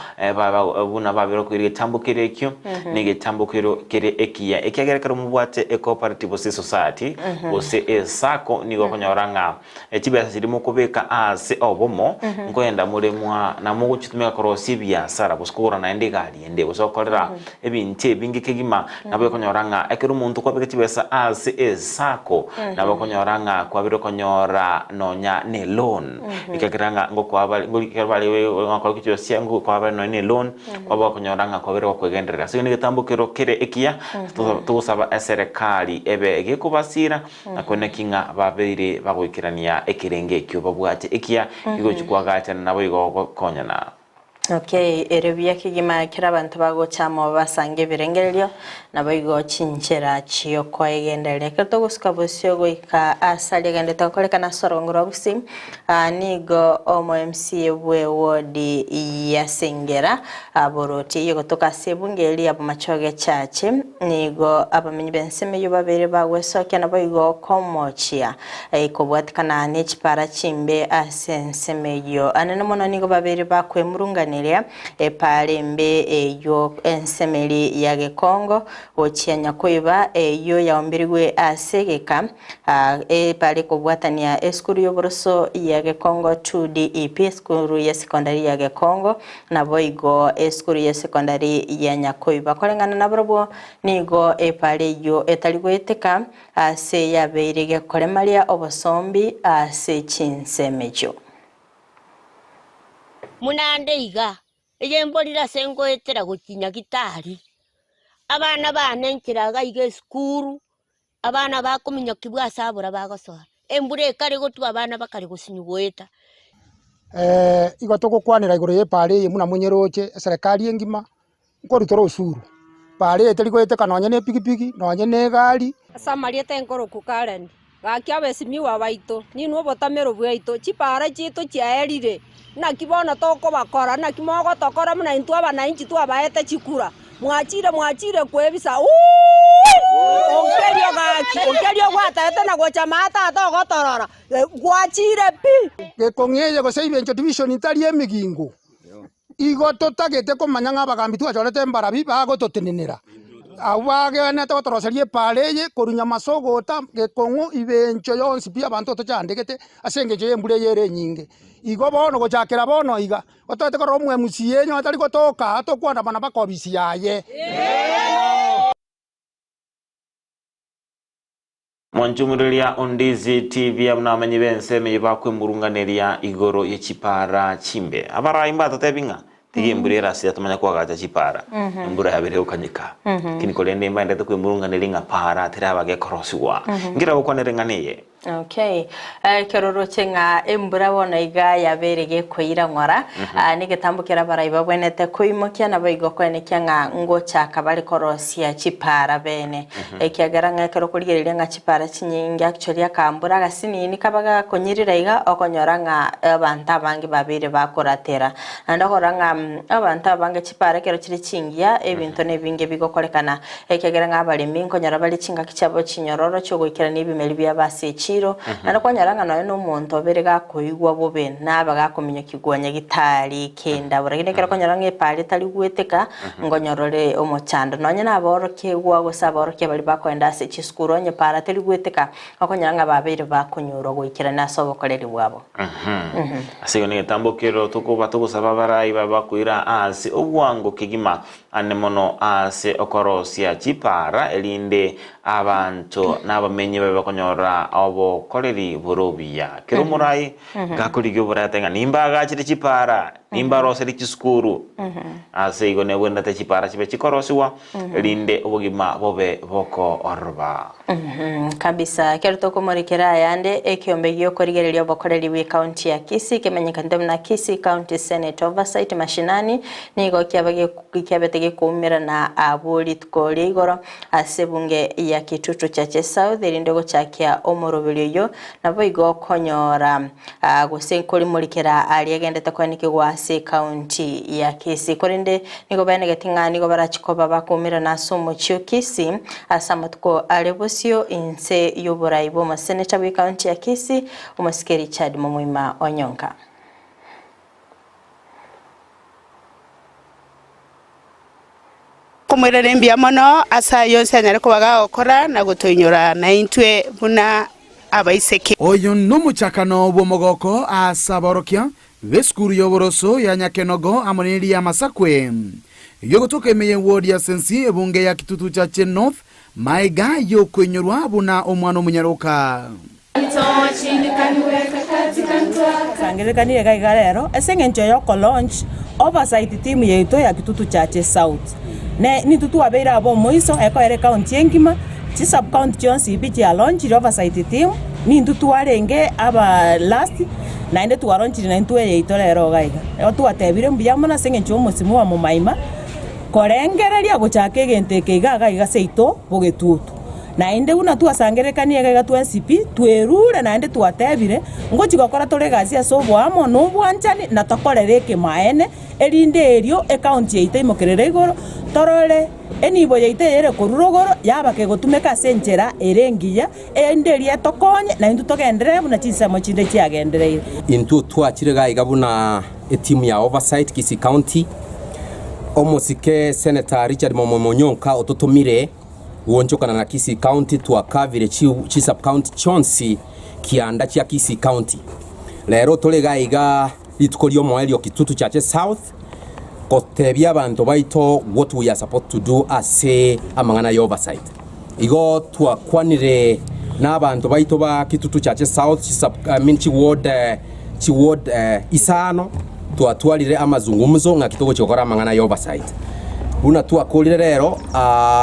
buna babero kwirigitambukire ekyo nigitambukiro kire ekiya ekiagerekera mubwate cooperative society bose esako nigo konyoranga ekibesa kirimo kubeka ase obomo ngoenda mulemwa na mugo kitumeka korosi biasara buskura na endegali ende busokorera ebinti bingi kigima nabo konyoranga ekero umuntu kwabeka kibesa ase esako nabo konyoranga kwabiro konyora nonya ne loan ikageranga ngo kwabali ngakora kichosia ngo kwabali no ne loan kwaba konyoranga kwabiro kwegenderera sio nigitambukiro kire ekiya tugusaba serikali ebe egikubasira nakone kinga babere bagwikirania ekirenge kyo babwate ekiya igo chikwagata nabo igo konyana.
Okay, erebya kigima kira abantu bagochamo basange birengerelyo nabo igo chinchera chiyo kwa egenderele keto gusuka bosyo goika asali gende tokoleka na sorongoro gusi nigo omo MC we wodi ya Sengera aboroti yego toka sebungeli abo machoge chache nigo abamenyi benseme yo babere bagweso cyana igo komochia ikobwatikana n'ekipara chimbe asenseme yo anene mono nigo babere bakwemurungane epalembe eyo ensemeli ya Gekongo ochianya koiba eyo yaombirigwe asegeka epale kobwatania eskuru yoboroso ya Gekongo 2DEP eskuru ya sekondari ya Gekongo na boigo eskuru ya sekondari ya Nyakoiba kolengana na brobo nigo epale yo etaligweteka ase yabeirege kolemalia obosombi ase chinsemejo
munande iga ejembolira sengo etera gokinya gitari abana banenkiraga ige skuru abana bakuminya kibwa sabura bagosora embure kare gotu abana bakari gosinyugweta
igo tokokwanira igoro ye pare ye muna munyeroche serikali engima nkorutoro usuru pare eteri goete kanonye ne pikipiki nonye ne gari
samariete nkoro kukaren gakia besimiwa baito ni no botamero bwaito chipara chito chiaerire na kibona toko bakora na kimogo tokora muna intu abana inchi tu abaete chikura mwachire kwebisa ongerio gaki ongerio gwata na gocha mata to gotorora gwachire pi
gekong'eye gose ibencho division itari emigingo igo totagete komanya ng'abagambi twachorete mbarabi bagototenenera awagenete gotoroserie pareye korunya masogota gekong'o ibencho yonsi pi abanto tochandegete ase engencho ya embura eye nyinge igo bono gochakera bono iga otoete korora omwemusi enyo atari gotoka tokwandamana bakobisi yaye
Mwanchumulilia Ondizi TV amnamenyi benseme yibakwe murunganeria igoro yechipara chimbe abara imba tatebinga tigi mburera sia tumanya kwa gacha chipara mbura yabere ukanyika kini kolende imba ndete kwe murunganeria para tiraba ge korosiwa ngira ukwanerenganiye.
Okay. Keroro chenga embura wona iga yaberege koira ngora nigetambukira baraiba bwenete kuimokia na baigo kwene kyanga ngocha kabali korosia chipara bene ekiagara ngakero kurigereria nga chipara chinyingi actually akambura gasini ni kabaga konyirira iga okonyora nga abantu abangi babire bakoratera ndakora nga abantu abange chipara kero chiri chingia ebintu nebinge bigokorekana ekiagara nga bali minkonyora bali chinga kichabo chinyororo cyo gwikira nibimeli bya base chiro na kwanyaranga nayo no muntu berega kuigwa bobe nabaga kumenya kigwanya gitari kenda buragine kera kwanyaranga epali tali gweteka ngonyorore omochanda nonye naboroke gwa gusaboroke bali bakwenda se chiskuro nye para tali gweteka akwanyaranga babere bakunyuro gwikira nasobo koleri bwabo
asigo ne tambokero tukuba tukusaba barayi babakwira asi obwango kigima anemono ase okorosia chipara elinde abantu nabamenye babakonyora abo koleri borobia kero murai gakurigyo buratenga nimba gachire chipara nimba roseri chiskuru ase igone wenda te chipara chibe chikorosiwa elinde obugima bobe boko orba
kabisa kero toko morikera yande ekiombe gyo korigererio bokoleri wi county ya Kisii kemenyekande na Kisii County Senate Oversight mashinani nigo kyabetege kumira na abuli tukole igoro asebunge ya Kitutu Chache South elinde gochakia omorobilyo nabo igo konyora gusenkoli morikera aliagendete kwanike gwase county ya Kisii korinde nigo banegetinga nigo barachikoba bakumira na somo chyo Kisii asamatuko alebosio inse yoboraibo maseneta wi county ya Kisii umasikeri Chad Mumwima Onyonka.
Kumwirere mbia mono asa yonse anyare kubaga okora na gutoinyora na intwe buna abaiseke
oyo numuchakano bwomogoko asaborokia beskuru yoboroso ya Nyakenogo amoneri ya Masakwe yogotoka emeye ward ya Sensi ebunge ya Kitutu Chache North maiga yokwenyorwa buna omwana omunyaroka
sangerekaniye gaiga rero esengencho yoko launch oversight team yeito ya Kitutu Chache South ne ni tutu abeira abo moiso eko ere county engima chi sub county chonsi bichi ya launch oversight team ni tutu arenge aba last na inde tu launch na ntu yeito rero gaiga otu atebire mbiyamona sengencho musimu wa mumaima korengereria gochake gente keiga gaiga seito bogetutu na inde una tu asangerekanie gaiga tu NCP twerure na inde tu atebire ngochi gokora tore gazi asobo amo no bwanchani na tokorereke maene erinde erio account yeite imokerere igoro torore enibo yeite yere kururogoro yabake gotumeka senchera erengiya enderia tokonye na indu togendere buna chinsemo chinde chiagendereire
intu twachire gaiga buna etimu ya Oversight Kisii County omosike Senator Richard Momonyonka ototomire wonjokana na Kisii County twakavire chi sub county chonsi kianda chia Kisii County lero tole gaiga litukolio moelio Kitutu Chache South kotebia abantu baito what we are supposed to do as amangana ya Oversight igo twakwanire n'abantu baito ba Kitutu Chache South chi ward isano twatwalire amazungumzo nga kitogo chokora amangana ya Oversight una twakolire rero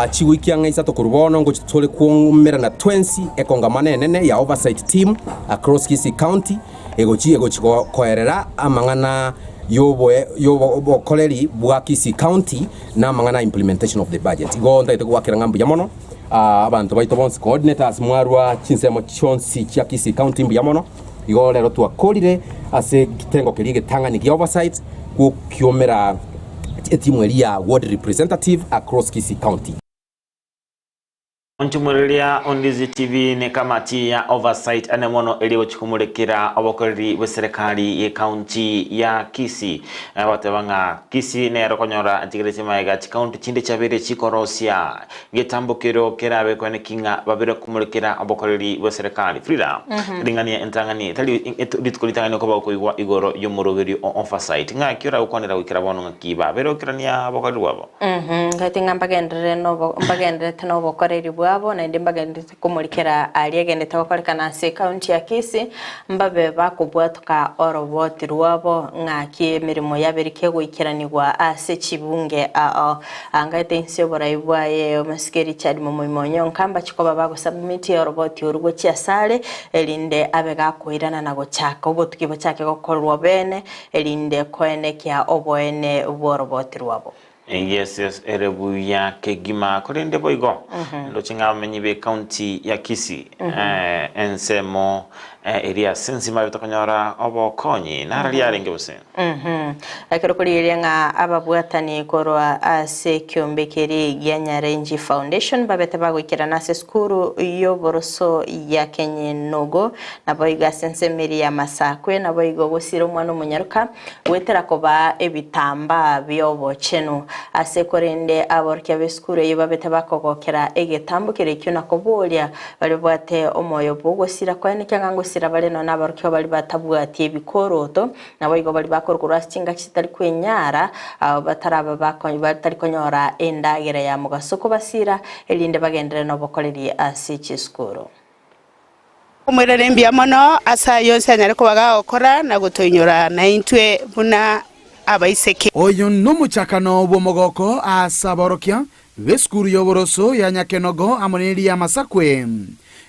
chiwikia ngaisa tokurubono ngo chitole kumera na 20 ekongamane nene ya Oversight team across Kisii County ego chikoerera amangana yobo koleri bwa Kisii County na amangana implementation of the budget igo ndaite kwakira ngambu ya mono abantu baito bonse coordinators mwarwa chinsemo chonsi cha Kisii County mbu ya mono igo rero twakolire ase kitengo kirige tanganyika Oversight ku kiomera etimu ya ward representative across Kisii County.
Onchumulilia Ondizi TV ni kamati ya oversight anemono iliyochukumulikira abakoreri wa serikali ya kaunti ya Kisii. Watebanga Kisii nero konyora antigeresi maiga kaunti chinde chabere chikorosia getambukiro kerabe kwane kinga babere kumulikira abakoreri wa serikali. Frida lingania entangani tali litukulitangani ko bakoigwa igoro yomurogeri oversight nga kira ukonera wikira bono ngakiba bero kirania abakoreri wabo.
Ngatinga mbagendere no mbagendere tano abakoreri wabo na ndimbaga kumulikira aliyegendete wakolekana se county ya Kisii mbabe bakubwatuka oroboti rwabo ngaki mirimo yaberike guikiranirwa ase chibunge angate insiyobora ibwaye omasikeri chadi mumonyo nkamba chikoba bagusubmit oroboti urugwe chiasale elinde abega kuirana nago chaka obotukibo chake gokorwa bene elinde koene kya oboene boroboti rwabo.
Yes, erebu ya kegima korende boigo ndo chinga menyibe county ya Kisii ensemo area sensima bitokonyora obokonyi narali yarenge bose
akirokoliye nga ababwatani korwa ase kyombekeri ya Nyarenji Foundation babete bagwikira nase skuru yo boroso ya Kenyenogo naboiga sensemeri ya Masakwe naboigo gusira umwana umunyaruka wetera koba ebitamba byobo chenu ase korende aborkya beskuru yo babete bakogokera egetambukire cyo nakobolya bali bwate omoyo bugosira kwani cyangwa sira bale no nabarkyo bali batabwati bikoroto naboigo bali bakorkura singa kitari kwenyara bataraba bakonyi batari konyora endagera ya mugasoko basira elinde bagendere no bokoreri ase chiskuru
umurere mbya mono asa yonse anyareko bagakora na gutoinyora na intwe buna abaiseke
oyo numuchakano bomogoko asaborokia beskuru yoboroso ya Nyakenogo amoneri ya Masakwe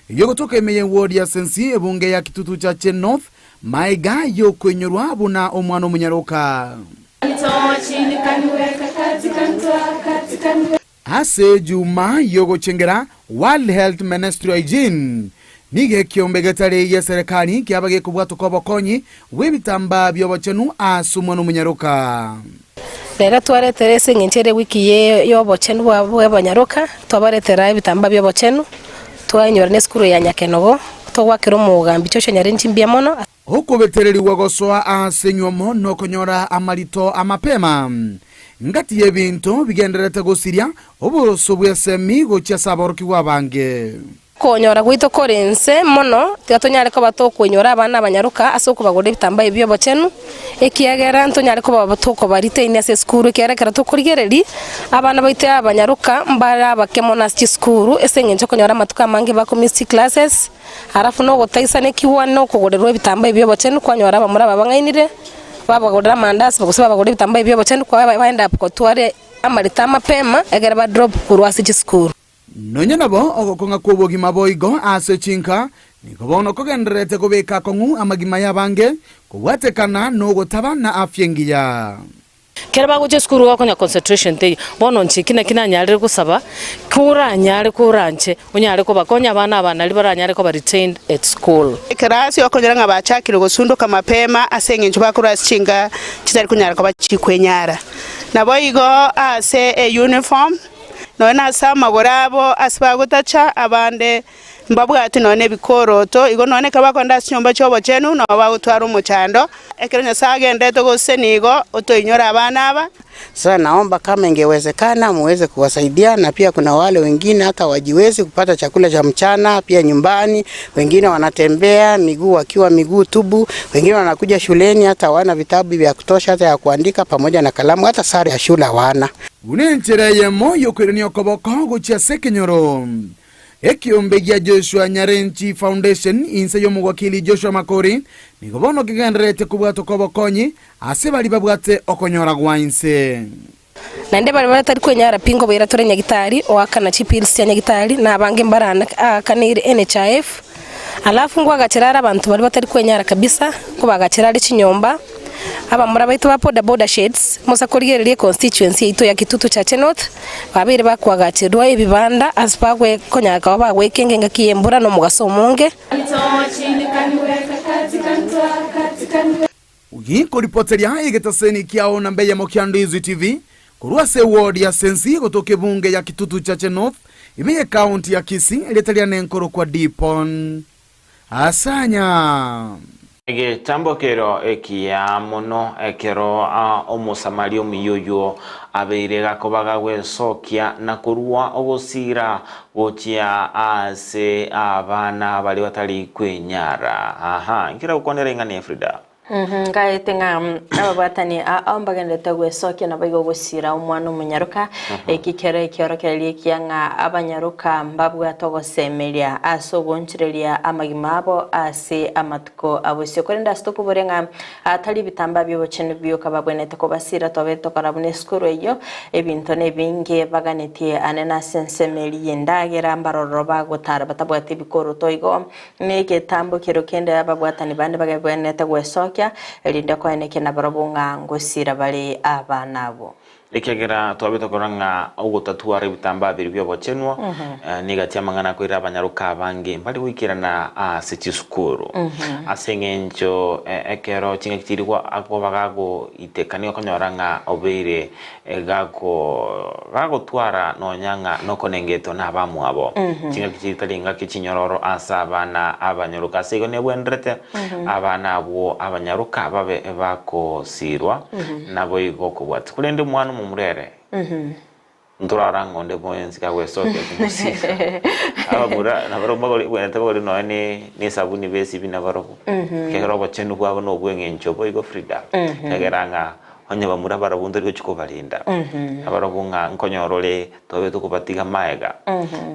yogotoka emeye ward ya sensi ebunge ya kitutu cha North maiga yo kwenyorwa buna omwana omunyaruka ase juma yogo chengera World Health Ministry Hygiene nige kiombegetare ya serikali kiabage kubwatuka bokonyi webitamba byobochenu asumwana omunyaruka
Lera twarete sengenchere wiki ye yobochenu bw'abanyaruka twabaretera ibitamba byobochenu twanyora neskuru ya Nyakenogo twakira umugambi cyo Nyarenji mbya mono
huko betereri wagosoa asenywomo no konyora amalito amapema ngati yebinto bigenderete gosiria oboroso bwesemi gocha saboroki wabange
konyora gwito korense mono tigatonyare ko batokwenyora abana abanyaruka asoko bagode bitamba ibyo bochenu ekiagera ntonyare ko batoko barite ine ase skuru kierekera tokorigereri abana baite abanyaruka mbara bakemona ski skuru esengenje konyora matuka mange ba community classes harafu no gotaisane kiwano kugoderwa bitamba ibyo bochenu kwanyora abamura babangainire babagodera mandasi bagusaba bagode bitamba ibyo bochenu kwa baenda ko tware amarita mapema egera ba drop kurwa ski skuru
Nonya nabo ogokonga kubogima boigo ase chinka nikobono kogenderete kubeka kongu amagima yabange kuwatekana no gotaba na afyengiya
kera baguje skuru wakonya concentration day bono nchikina kinanyarire kusaba kuranyare kuranche unyare ko bakonya abana libaranyare ko retained at school
kerasi okonyera nga bachakire gusunduka mapema asengenje bakura chinga kitari kunyara ko bachikwenyara naboigo ase uniform nona sama gorabo asibagutacha abande mbabwati none bikoroto igo none kabakonda sinyomba cyobo chenu no bagutwara umuchando ekeronya sagendete gose nigo otoinyora abana aba.
Sasa naomba kama ingewezekana muweze kuwasaidia, na pia kuna wale wengine hata wajiwezi kupata chakula cha mchana pia nyumbani, wengine wanatembea miguu wakiwa miguu tubu, wengine wanakuja shuleni hata wana vitabu vya kutosha hata ya kuandika pamoja na kalamu, hata sare ya shule hawana.
Unenchereye moyo kwereni okoboko gocha sekenyoro ekiombegya Joshua Nyarenji Foundation inse yomugwakili Joshua Makori nigobono kigenderete kubwato kobokonyi ase bali babwate okonyora gwainse
nande bali batari kwenyara pingo bera torenya gitari wakana chipilsi ya gitari na abange mbarana kanire NHIF alafu ngo agacirara abantu bali batari kwenyara kabisa ko bagacirara chinyomba aba murabaito ba boda sheds musakorigererie constituency ito ya Kitutu cha North babire bakwagacirwa ibibanda asipagwe konyaka bagwe kengenga kiyembura no mugasomunge
ugiko ripoteria igetaseni kiao nambe ya Mokiandizi TV kurwa se ward ya sensi gotoke bunge ya Kitutu cha North imeye kaunti ya Kisii iletalia nenkoro kwa Dipon Asanya
Tambo kero ekia mono ekero omusamali omuyoyo abeire gakobaga gwesokia na kurua ogosira gochia ase abana bali batali kwenyara nkira gukonera ingane Frida
ngaitenga ababatani ambagendete gwesokia na baigo gusira umwana omunyaruka ekikere kiorokererie kianga abanyaruka mbabwa togosemeria asogonchireria amagimabo ase amatuko abosio korenda stoko borenga atali bitamba byobochene byoka babwenete ko basira tobeto karabune skuru eyo ebinto nebinge baganetie anena sensemeri endagera mbaroro bagotara batabwate bikoro toigo neke tambo kirokende ababwatani bande bagabwenete gwesokia elinde ko eneke na barabunga ngosira bali abanabo
ekegera twabito koranga ogutatua rebitamba biribyo bochenwa nigatia mangana kwira abanyaruka bange mbali wikirana city school asengenjo ekero chinga kitirwa akobagago itekani okonyoranga obeire gago twara nonyanga nokonengeto na bamu abo chinga kititalinga kichinyororo asabana abanyaruka sego nebwendrete abana abo abanyaruka babe bako sirwa nabo igoko bwat kulende mwana mumurere nduraranga onde boyenzi ka wesoke kumusika abura na baroba goli bwente boli no ni sabuni besi bina barobo kegero bachenu kwabo no bwengencho boigo Frida kegeranga onye bamura barabundo ryo chiko balinda abarobunga nkonyorole tobe tukubatiga maega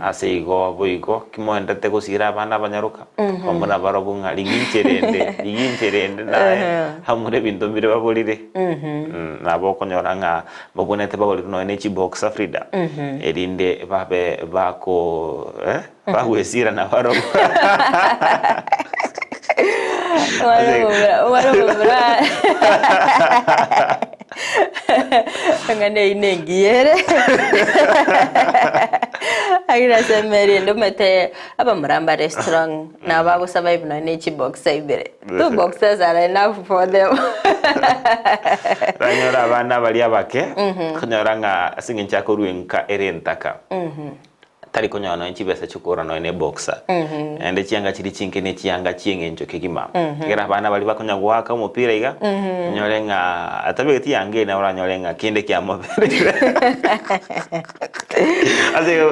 aseigo boigo kimoendete gusira abana abanyaruka omuna barobunga ligincherende nae hamure bindombire babolire nabo konyoranga babonete bagoli no ne chiboxa Frida erinde babe bako bagwesira na barobo
Wara ngane inengiere agira semeri ndo mete aba muramba restaurant na babo survive no ne box ibere two boxes are enough for them
ranyora abana bali abake konyoranga singincha koruenka erentaka tari konyana nchibesa chukura no ene boxer ende chianga chiri chinke ne chianga chiengenjo kigima gera bana bali bakonya gwaka umupira iga nyolenga atabeti yange na ora nyolenga kinde kya mobere aze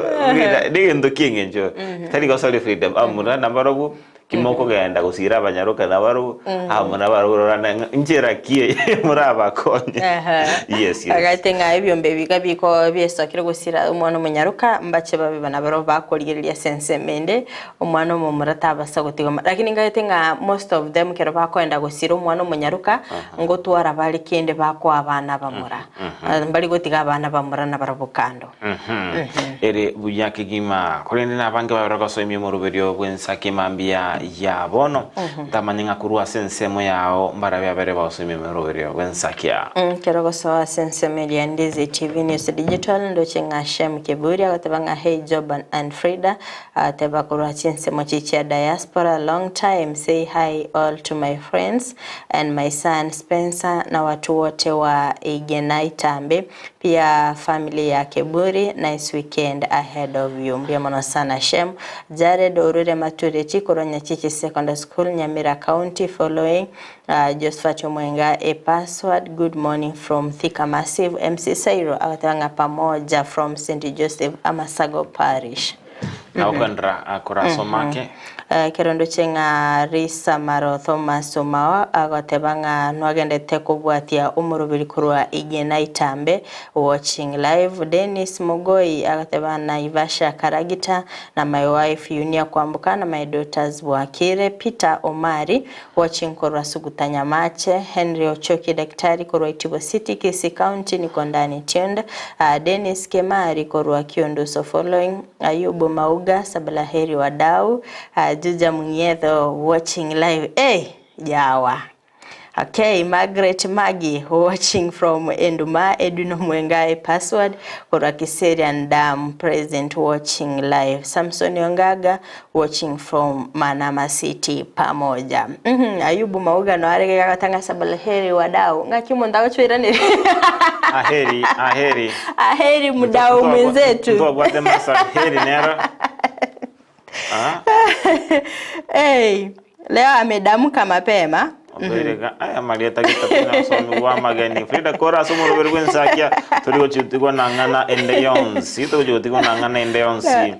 dige ndo kiengenjo tari go sole freedom amuna nambarobu kimoko genda gusira abanyaruka nabaru amuna barurana njera kie muraba konye yes
agatenga ebyombe bikabiko byesokire gusira umwana omunyaruka mbache babe banabaro bakoligereria sensemende umwana omumurata basagotiga lakini ngaitenga most of them kero bakoenda gusira umwana omunyaruka ngotwara bali kende bako abana bamura mbali gotiga abana bamura na barabukando
ere buyake gima kolende nabange barogoso imimo ruberio bwensake mambia ya bono tamanyinga kurua sensemo yao mbarabe abere baso imimo ruberio bwensakia
kerogoso sensemo ya Ndizi TV News Digital ndo chenga Shem Kiburi agatebanga Hey Job and Frida ateba kurua sensemo chichi diaspora long time say hi all to my friends and my son Spencer na watu wote wa Igenaitambe pia family ya Kiburi nice weekend ahead of you mbia mono sana Shem Jared Orure Mature Chikoronya Chichi Secondary School Nyamira County following Josephat Mwenga a password good morning from Thika Massive MC Sairo agatanga pamoja from St. Joseph Amasago Parish
Naukandra akuraso make
kerondo chenga Risa Maro Thomas Omawa agatebanga nwagendete kubwatia umurubiri kurwa Igenaitambe watching live Dennis Mugoi agatebana Ivasha Karagita na my wife Yunia Kwambuka na my daughters Bwakire Peter Omari watching kurwa Sugutanya Mache Henry Ochoki daktari kurwa Itibo City Kisii County Nikondani Tienda Dennis Kemari kurwa Kiondo so following Ayubu Mauga Sabalaheri Wadau Juja Munyetho watching live jawa Okay, Margaret Magi watching from Enduma, Edwin Mwengai password, Korakiserian Dam present watching live, Samson Yongaga watching from Manama City pamoja. Ayubu Mauga no arege gatanga sabalaheri wadau. Ngaki mundao chwira ni. Aheri mudau mwenzetu.
Ndo bwate masa heri nero.
Hey, leo amedamuka mapema.
Aya Marieta kita somi wa magani Frida Kora somo roberwensa kia tuligo chutigo nangana endeyonsi tuligo nangana endeyonsi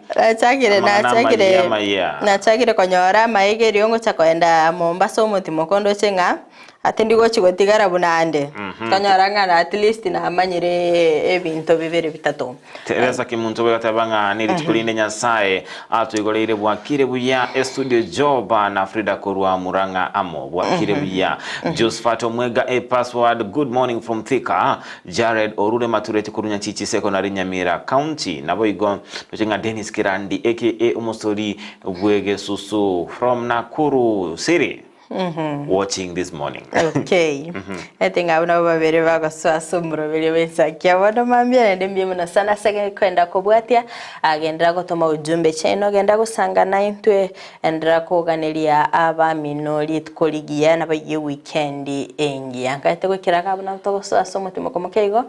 nachagire konyora maige riongo chakoenda Mombasa umuti kondo chenga atendigo chigotigara bunande kanyora ngana at least na amanyire ebinto bibere bitatu
Teresa kimuntu begatabanga niri chikulinde nyasaye atuigoleire bwakire buya studio joba na Frida Korwa Muranga amo bwakire buya Josephat Omwega a password. Good morning from Thika. Jared Orure Matureti Kurunya Chichi Secondary Nyamira County Naboigo Nochenga Dennis Kirandi aka Umosori Bwege Susu from Nakuru City. Watching this morning.
Okay. I think I know very well so asumro very wensa kia wado mambia ndembi muna sana sege kwenda kubwatia agenda gutoma ujumbe cheno genda gusanga na intwe endra kuganiria aba minori tukoligia na baye weekend engi yakate gukira kabuna to so asomutimo komokeigo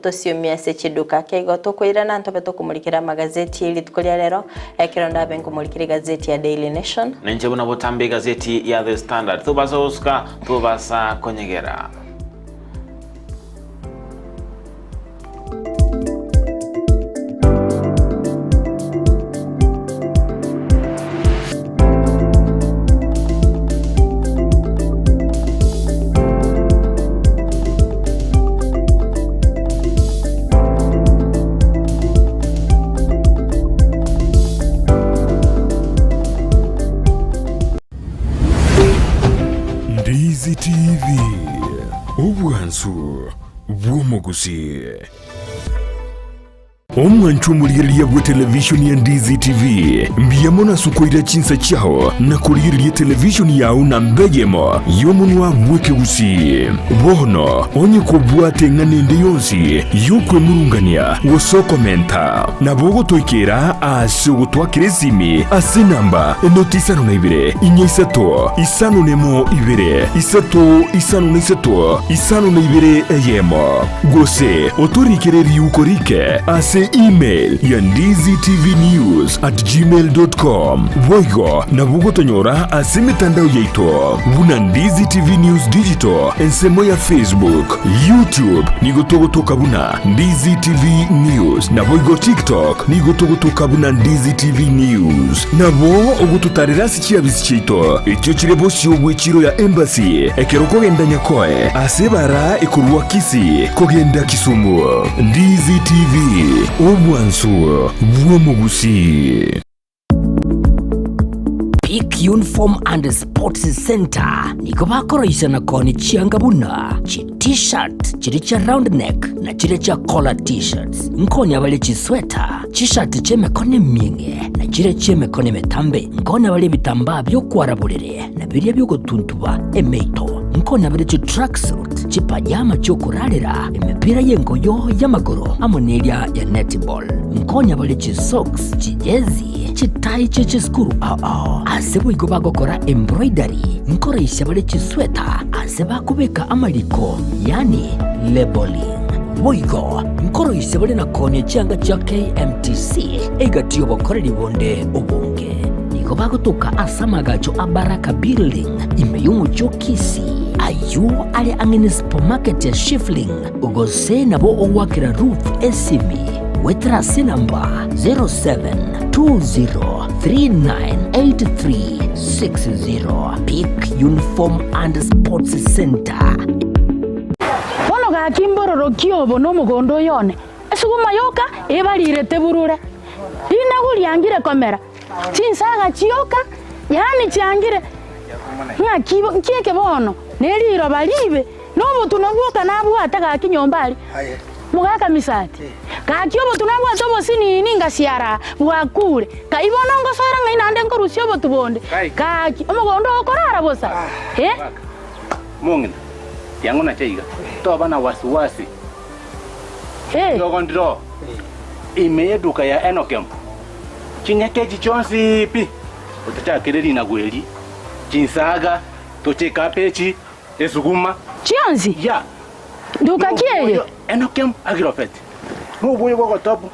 to siumia se chiduka keigo to kwira na ntobe to kumulikira magazeti ili tukolia lero ekironda benko mulikira gazeti ya Daily Nation
nenje buna botambe gazeti ya The Standard tubasa Oscar tubasa Konyegera.
Ndizi TV obwansu bwomugusi omwanchu muliriria bwa television ya Ndizi TV mbiyamona sukoira chinsa chao na kuliriria television yao na mbegemo yomunwa mweke usi bono onye kubwate nganende yonsi yokwe murungania woso komenta na bogo toikera ase gutwakire simi ase namba notisano na ibere inyesato isano nemo ibere isato isano na isato isano na ibere eyemo gose otorikere yukorike ase email ya ndiztvnews@gmail.com Voigo na bugo tonyora ase mitandao yaito buna Ndizi TV News Digital ensemo ya Facebook, YouTube nigotogotoka buna Ndizi TV News na voigo TikTok nigotogotoka buna Ndizi TV News na bo ogututarira sikia bisichito ekyo kirebo syo chiro ya embassy ekeroko genda nyakoe ase bara ekurwa kisi kogenda Kisumu. Ndizi TV obwansu bwomugusi.
Peak Uniform and Sports Center niko bakoroisha na koni chiangabuna chi t-shirt chiri cha round neck na chiri cha collar t-shirts nkoni abale chi sweater t-shirt cheme kone minge na chiri cheme kone metambe nkoni abale bitamba byo kwaraburere na biriya byo gutuntuba emeito nkoni abale chi tracksuit chi pajama cyo kurarira emipira yengoyo y'amaguru amonelia ya netball nkoni abale chi socks chi jezi chitai chiskuru asebo igoba gokora embroidery nkoresha bale chisweta aseba kubeka amaliko yani labeling boigo nkoresha bale nakone cyanga cya KMTC egatiyo bokorera ibonde ubunge nigoba gutuka asamagacho abaraka building imeyumucho kisi ayu ale angene supermarket ya Shifling ugose nabo owakira Ruth Esimi wetrasi namba 0720398360 Peak Uniform and Sports Center.
Bono ga kimbororo kiobo no mugondo yone esuguma yoka ebalire teburure ina guliangire kamera chinsaga chioka yani chiangire nga kibo kieke bono neliro balibe nobo tunabuka nabwata ga kinyombali mugaka misati kakiobo tunabwa tobo sinini ngasiara bwakure kaibona ngosora ngaina ande nkorusyo botubonde kaki omugondo okorara bosa
Mungina. Yangu na chaiga. Toba na wasiwasi. Yogo ndiro. Ime duka ya Enokem. Chinyeke chichonsi pi. Utatakiriri na gweli. Chinsaga, tocheka pechi, esuguma.
Chionzi?
Ya.
Duka kieye?
Enokem Agrofet. Mubuye wako topu.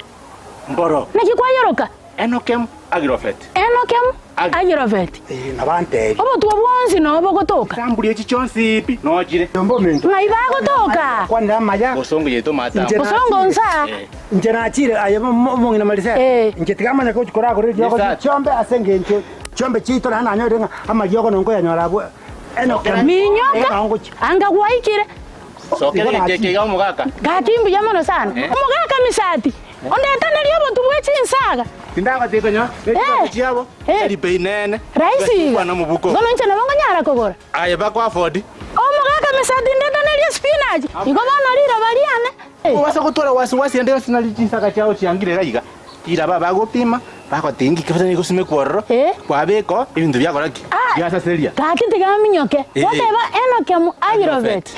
Mboro.
Nakikwa yoroka?
Enokem Agrofet.
Enokem Agrofet.
Nabante.
Obo tuwa bwonsi no obo gotoka.
Sambulie chichonsi pi. No jire.
Ngai ba gotoka.
Kwanda maya.
Bosongo yeto mata.
Bosongo nsa.
Njena chire ayemo mongina malise. Njetikama nyako chikora kore yoko chombe asenge ncho. Chombe chito na nanyo renga ama yoko nongo ya nyorabu.
Minyoka. Anga waikire.
Sokele keke ga mugaka.
Gatimbu yamono sana. Mugaka misati. Ondeta naliyo tuwechi nsaga.
Tindaka teko nya. Chiabo. Eri peinene.
Raisi.
Bwana mubuko.
Gono nchana bonga nyara kogora.
Aye bakwa afford.
Mugaka misati ndeta naliyo spinach. Igo bana lira baliane.
Wasa kutora wasi ndeo sinalichinsaka chao chiangire raiga. Ira baba gopima. Bako tingi kafata niko sime kworo. Kwa beko ibintu byakoraki. Byasa seria.
Kakiti gaminyoke. Whatever Enokem Agrofet.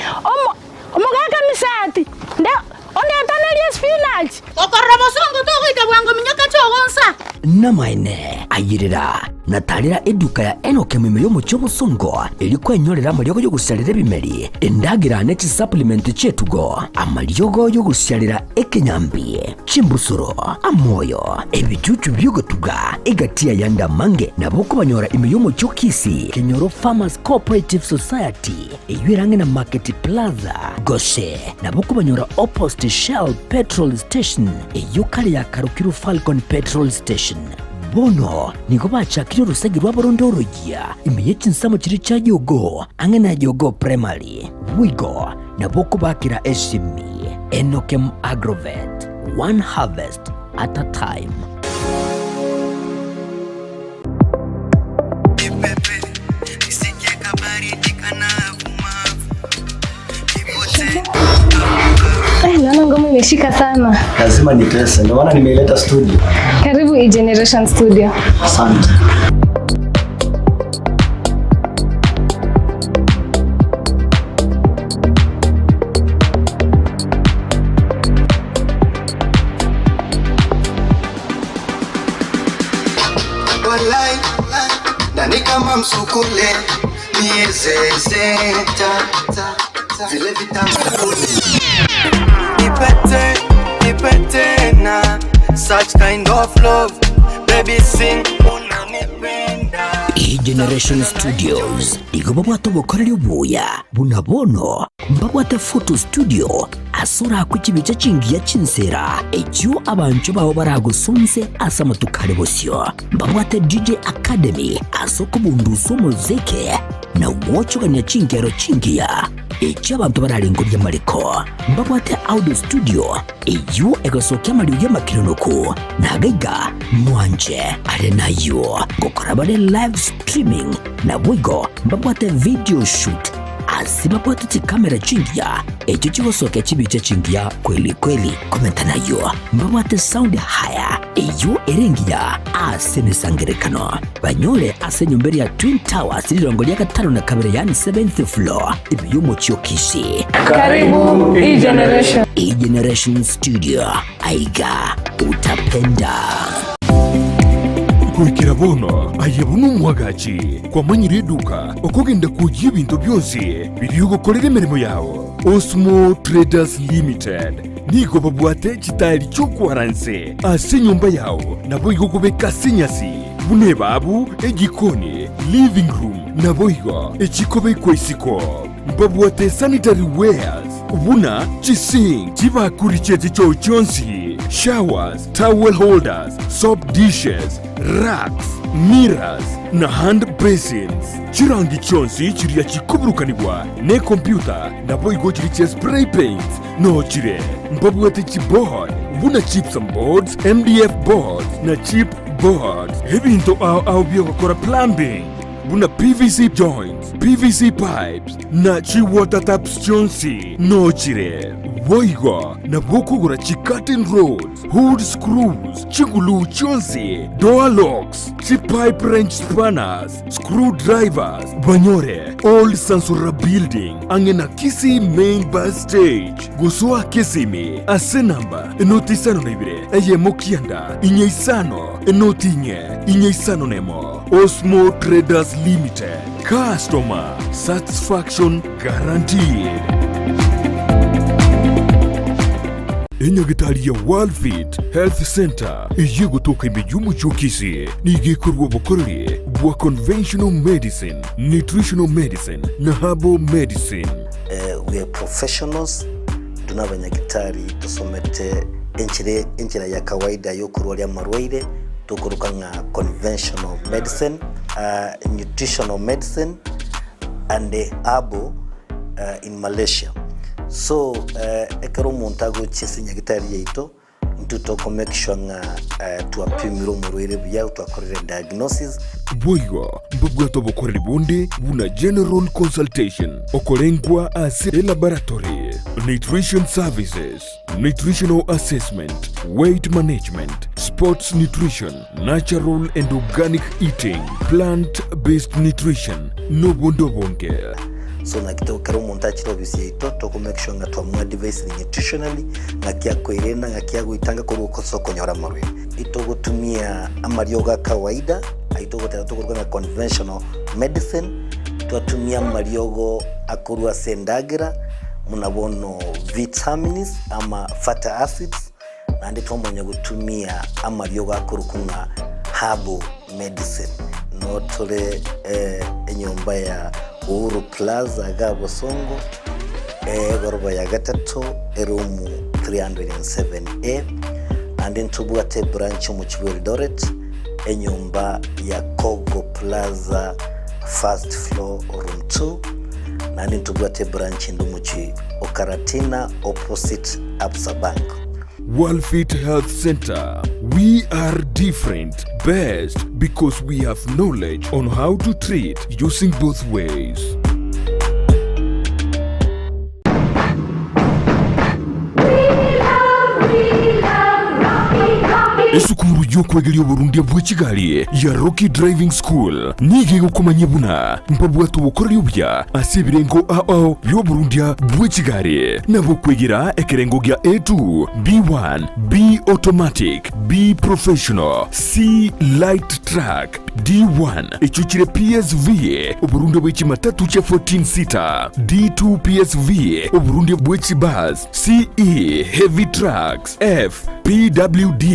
Mugaka misati. Ndeo ondeta naliyo spinach. Okorra bosongo togo ikabwango minyoka chogonsa.
Namaine ayirira natalira eduka ya Enokem imeyo mucho musongo iliko enyorera amalyogo yo gusalira bimeri endagira nechi supplement chetugo amalyogo yo gusalira ekenyambi chimbusuro amoyo ebichuchu byogotuga egatia yanda mange naboko banyora imeyo mucho kisi Kenyoro Farmers Cooperative Society eyirange na Market Plaza Goshe naboko banyora opposite Shell Petrol Station eyukali ya Karukiro Falcon Petrol Station bono niko bachakira urusagi rwa borondorogia imeye chinsamo chiri cha yogo angena yogo primary wigo naboko bakira eshimi Enokem Agrofet, one harvest at a time.
Naona ngoma imeshika sana.
Lazima nitese. Ndio maana nimeileta studio.
Karibu E-Generation Studio.
Asante.
Walai, nani kama msukule, miezeze, zile vitambulisho. Nipete na such kind of love, baby sing unanipenda.
E-Generation Studios igoba bwato bukorera ubuya bunabono mbabwate photo studio asura kukibice cingiya cinsera ekyo abantu bawo baragusonze asama tukare bosyo mbabwate DJ Academy asoko bunduso muzike na wochoganya cingero cingiya ekyo abantu bararengurya mariko mbabwate audio studio iyo egasoka amariyo y'amakironoko nagaiga mwanje are nayo gukora bare live streaming na bwigo mbabwate video shoot asibabwate chikamera chingia ekyo kigosoka kibice chingia kweli komenta nayo mbabwate sound haya iyo erengia asemesangerekano banyore asenyumbere ya Twin Towers lirongo lya gatano na kabiri yani 7th floor ibiyo mucyo kishi.
Karibu E-Generation.
E-Generation Studio aiga utapenda
kurikira bono ayebuno mwagachi kwa manyire duka okogenda kujya ibintu byose biriyo gukorera imirimo yawo Osmo Traders Limited nigo babwate kitari cyo kwaranse ase nyumba yawo nabo igokubeka sinyasi bune babu egikoni living room nabo igo ekikobe kwesiko babwate sanitary wares buna chising chibakuricheze cyo cyonsi showers towel holders soap dishes racks mirrors na hand basins chirangi chonsi chiriya chikuburukanibwa ne computer nabo igo chiriche spray paint no chire mbabwate chiboard buna gypsum boards MDF boards na chip boards ebinto au byokora plumbing buna PVC joints PVC pipes na chi water taps chonsi no chire Boiga na bokugura Chikatin Roads, Hood Screws, Chigulu Chonsi, Door Locks, Chipipe Wrench Spanners, Screwdrivers, Banyore, Old Sansura Building, Angena Kisi Main Bus Stage, Gusua Kisimi, Asenamba, Enotisano Nebre, Eye Mokianda, Inyeisano, Enotinye, Inyeisano Nemo, Osmo Traders Limited, Customer Satisfaction Guaranteed. Enyagitari ya Worldfit Health Center iye gutoka imijumbu chokisi nigikorwa bukorere bwa conventional medicine, nutritional medicine na herbal medicine.
We are professionals, tunabanyagitari tusomete enchira ya kawaida yo kurwalia marwaire tukuruka nga conventional medicine, nutritional medicine and herbal in Malaysia. So ekero montago chisinya gitari yeito ntutoko make sure nga tuapimiro murwere bya twakorere diagnosis.
Boigo mbugwato bokorere bonde buna general consultation okorengwa as laboratory, nutrition services, nutritional assessment, weight management, sports nutrition, natural and organic eating, plant-based nutrition, no bondo bonke.
So na kito kero montachi obisi yeito toko make sure nga twamwa device nutritionally ngakia koirena ngakia guitanga kuruko soko nyora marwe ito gutumia amarioga kawaida aito gutera tukuruka conventional medicine twatumia mariogo akurwa sendagira munabono vitamins ama fatty acids na ndito mwenye gutumia amarioga akurukunga herbal medicine no tole enyomba ya Uhuru Plaza Gabo Songo goroba ya gatatu erumu 307A and then tubuate branch mu Eldoret enyumba ya Kogo Plaza first floor room 2 and then tubuate branch ndumuchi Okaratina opposite Absa Bank.
Worldfit Health Center. We are different, best because we have knowledge on how to treat using both ways. Esukuru yokwegelia Burundi bwa Kigali ya Rocky Driving School nige gukomanya buna mpabwatu bukoryo bya asibirengo ao byo Burundi bwa Kigali nabo kwegera ekerengo gya A2 B1 B automatic B professional C light track D1 echuchire PSV Burundi bwa Kimatatu cha 14 seater D2 PSV Burundi bwa Kibus CE heavy trucks F PWD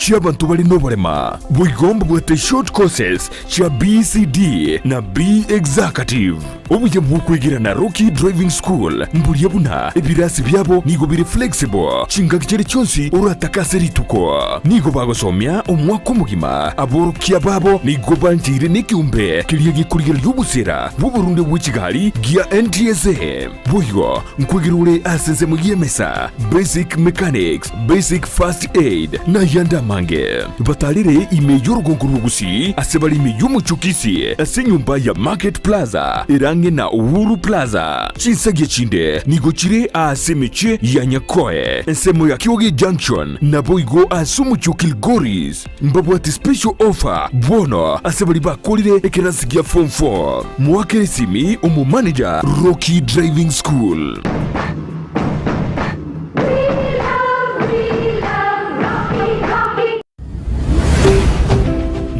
Chiabantu bali noborema bwigomba bwate short courses cha BCD na B executive obuye bwukwigira na Rocky Driving School mburiye buna ebirasi byabo nigo biri flexible chinga kicere cyonsi urataka rituko nigo bagosomya umwaka umugima aborokia babo nigo banjire n'ikiumbe kiriye gikurira y'ubusera bu Burundi bwa Kigali gia NTSA bwigo nkwigirure asenze mu yemesa basic mechanics basic first aid na yanda mange batalire imeyo rugongurugusi asebali imeyo muchukisi asenyumba ya Market Plaza irange na Uhuru Plaza chinsage chinde nigochire asemeche ya Nyakoe ensemo ya Kioge Junction na boigo asumucho Kilgoris mbabwati special offer bono asebali bakolire ekerasigia form 4 mwakere simi umu manager Rocky Driving School.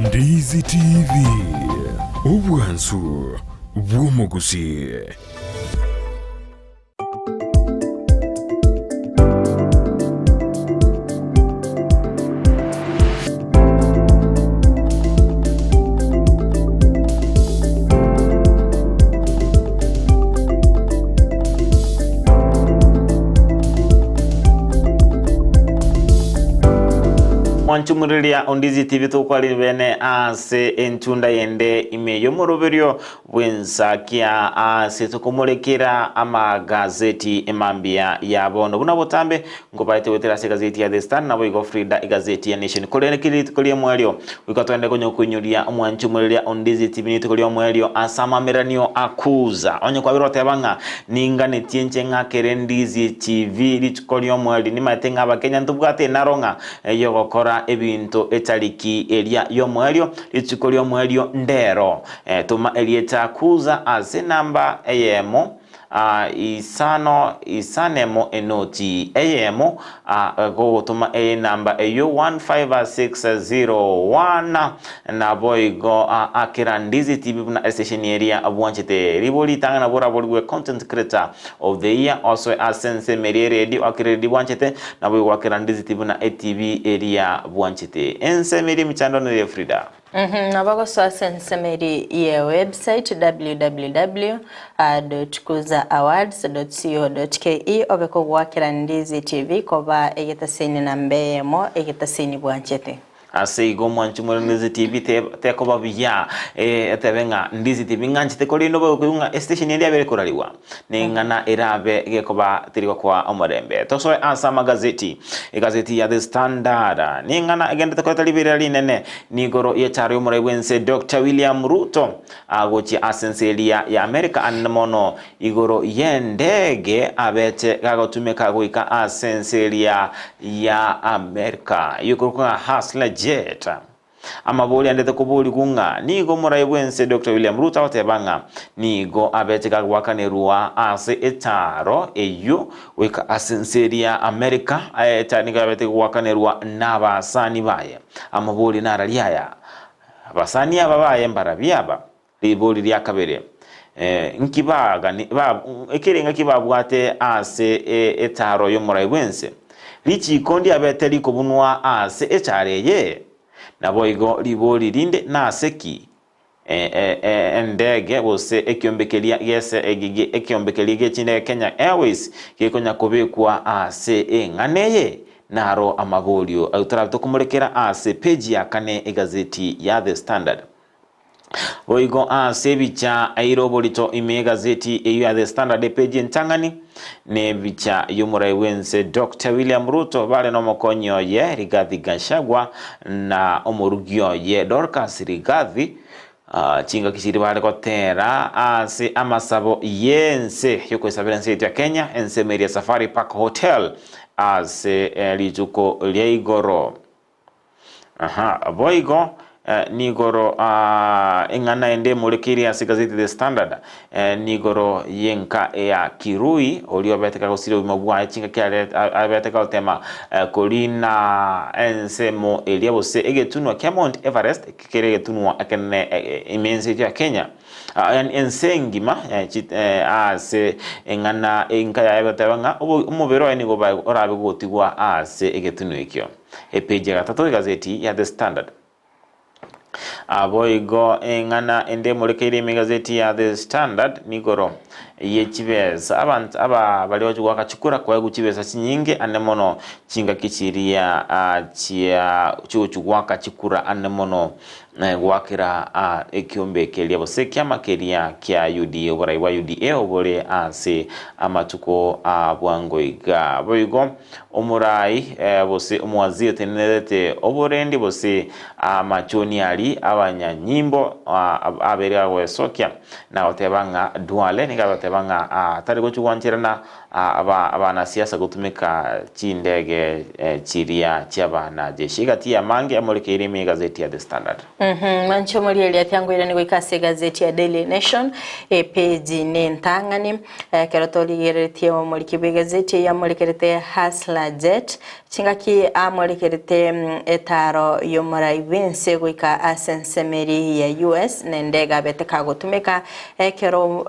Ndizi TV Obwansu Bwomogusi.
mwanchumulilia Ondizi TV tukwali bene ase entunda yende imeyo murubirio bwensakia ase tukumulekera amagazeti emambia yabono buna botambe ngobaite wetera se gazeti ya The Standard nabo igo Frida igazeti ya Nation kolene kili tukolie mwelio wikatwende konyo kunyulia mwanchumulilia Ondizi TV ni tukolie mwelio asama meranio akuza onye kwa biro tebanga ninga netienche ngakere Ndizi TV litukolie mweli ni matenga abakenya ntubwate naronga yogokora ebintu etaliki elia yomwelio litukolie mwelio ndero tuma elieta kuza aze namba eyemo isanemo enoti eyemo go tuma namba eyo 15601 na boygo akira Ndizi TV na station area abwanchete riboli tanga bora bolwe content creator of the year also asense merie radio akira dibwanchete na boygo akira Ndizi TV na ATV area abwanchete ense merie michando ne Frida
Nabago sense meri ye website www.kuzaawards.co.ke obeko gwakira Ndizi TV koba egetaseni nambemo egetaseni bwanchete
aseigo mwanchumura Ndizi TV teko babya etebenga Ndizi TV nganchite kolino bokunga station ndi abere koraliwa ningana erabe gekoba tiriko kwa omorembe toso asa magazeti gazeti ya The Standard ningana agenda tokota libera linene nigoro yecharo muri wense Dr. William Ruto agochi asenselia ya America anmono igoro yendege abete gagotumeka goika asenselia ya America yuko hasla jet amaboli andete kubuli kunga nigo murai wense Dr. William Ruto otebanga nigo abeteka wakanerua ase etaro eyo weka asenseria America etaniga abeteka wakanerua nabasani baye amaboli naraliaya abasani ababaye mbarabyaba liboli lya kabere nkibaga ni ekerenga kibabwate ase etaro yo murai wense lichi kondi abeteli kubunwa ase echareye naboigo liboli linde na seki endege bose ekyombekelia yese egige ekyombekelia gechine Kenya Airways kikonya kubekwa ase enganeye naro amabolio autarabto kumulekera ase page ya kane egazeti ya The Standard boigo ase bicha airobolito ime gazeti eyo ya The Standard page ntangani ne bicha yomurai wense Dr. William Ruto bale no mokonyo ye Rigathi Gachagua na omurugyo ye Dorcas Rigathi chinga kishiri bale kotera ase amasabo yense yoko saberense ya Kenya ense Meria Safari Park Hotel ase lijuko lyeigoro boigo nigoro engana ende mulekiri ase gazeti The Standard nigoro yenka ya Kirui olio beteka kosiro mabwa chinga kyale abeteka tema kolina ensemo eliabose egetunwa Mount Everest kikere getunwa akene imense ya Kenya ensengima ase engana enka ya betanga umubero enigo ba orabe gotigwa ase egetunwa ekyo page ya 3 gazeti ya The Standard aboigo engana ende mulekere gazeti ya The Standard nigoro yechibeza abantu aba bali wajugwa kachikura kwa guchibeza chinyinge anemono chinga kichiria chia chuchugwa kachikura anemono gwakira ekyombekelia bose kyamakeria kya UDA oborai wa UDA obole ase amatuko bwangoiga boigo omurai bose omwazio tenete oborendi bose amachoni ali abanyanyimbo abere agwesokya na otebanga duale ningabatebanga atari gochugwanchirana abana siasa gutumika chindege chiria cyabana jeshigati ya mange amulekere ime gazeti ya The Standard
mancho muri elia tyangwira ni gwikase gazeti ya Daily Nation page nentangani kerotori geretie muri kibe gazeti ya mulikerete Hasla Jet chingaki amulikerete etaro yomurai wense gwika asensemeri ya US nendega beteka gutumika kero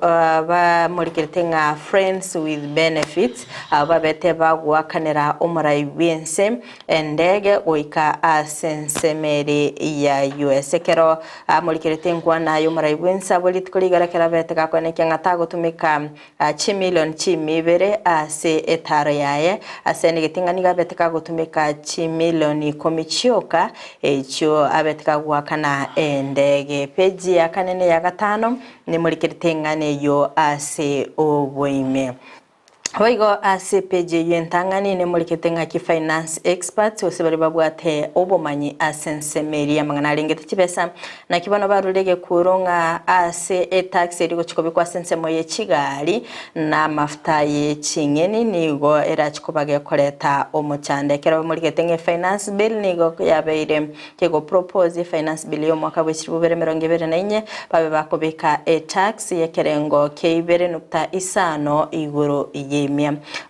ba mulikerete nga Friends with Ben benefits babete bagwakanira umurai wense endege goika asensemeri ya US kero mulikirite ngwana yo murai wense bolit kuligara kera bete gakoneke ngata gutumika chimilion chimibere ase etaro yaye asene gitinganiga bete gutumika chimilioni komichioka echo abete gwakana endege peji ya kanene ya gatano ni mulikirite ngane yo ase oboime Hoigo ase peji yentangani ne mulikitenga ki finance experts osebari babwate obomanyi asensemeri amangana lengete chibesa na kibono barulege kuronga ase tax eri chikobikwa sensemo ye Kigali na mafuta ye Chingeni nigo era chikobage koleta omuchande kero mulikitenga finance bill nigo yabeire kego propose finance bill yo mwaka w'ekirubere 2024 babe bakobika tax ye kerengo K2.5 iguru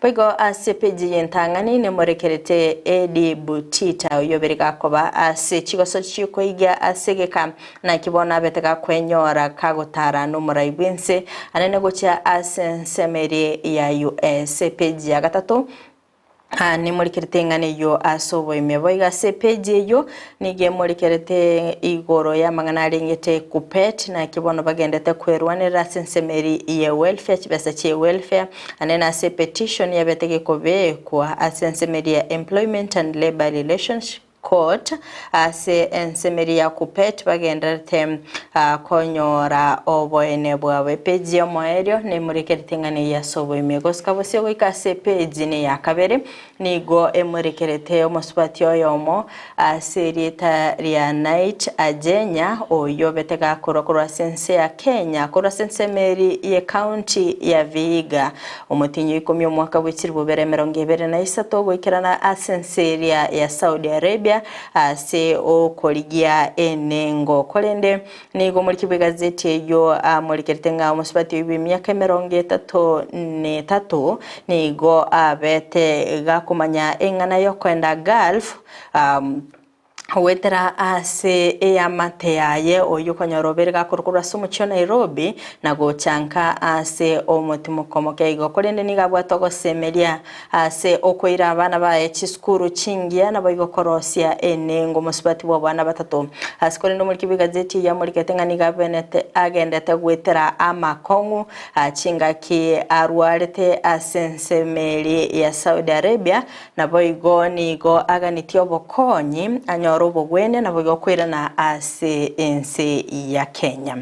Boigo ase peji yentangani ne morekerete Edi Butita yobereka koba ase chigoso chiko iga asegeka na kibona beteka kwenyora kagotara no muraibwense anene gocha asensemeri ya US peji ya gatatu ni mulikirite ngane yo asobo imeboiga se peji yo nige mulikirite igoro ya mangana lengete kupet na kibono bagendete kwerwanira sensemeri ya welfare chibesa che welfare anena se petition ya beteke kobe kwa asensemeri ya employment and labor relations court ase ensemeri ya kupet bagendete konyora oboene bwawe peji yo moerio ni mulikirite ngane ya sobo imegoska bose goika se peji ni ya kabere nigo emurekerete omusubati oyomo aserieta ria night ajenya oyo betega kurokura sense ya Kenya kura sense meri ye county ya Vihiga omutinyi 10 mwaka w'ekirubere 2023 gwikirana asenseria ya Saudi Arabia ase okoligia enengo kolende nigo muri kibigazeti yo murekerete omusubati w'imyaka 33 nigo abete kumanya engana yo kwenda Gulf wetera ase ya mateaye oyo konyoroberga kurukura sumu cyo Nairobi nago chanka ase omutimo komoke igo kolende nigabwa togosemeria ase okoira abana ba chiskuru chingia nabo igo korosia enengo musubati bo bana batatu asikolendo muri kibigazeti ya muri ketenga nigabenete agendete gwetera amakongu chinga ki arwarete asensemeri ya Saudi Arabia nabo igo nigo aganitio bokonyi anyoro bogwene nabo gokwira na ase ense ya Kenya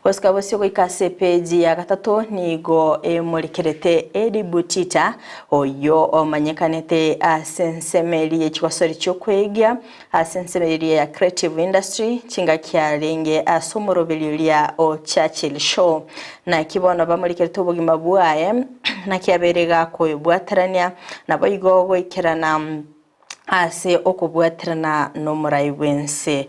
Oscar Bosio ikase peji ya gatatu nigo mulikirete Edi Butita oyo omanyekanete asensemeri y'ekikosori cy'okwegia asensemeri ya creative industry chinga kyalenge asomorobelia o Churchill Show na kibono bamulikirete obugima bwaye na kyaberega ko bwatarania nabo igo ikirana ase okubwatrana no muraiwense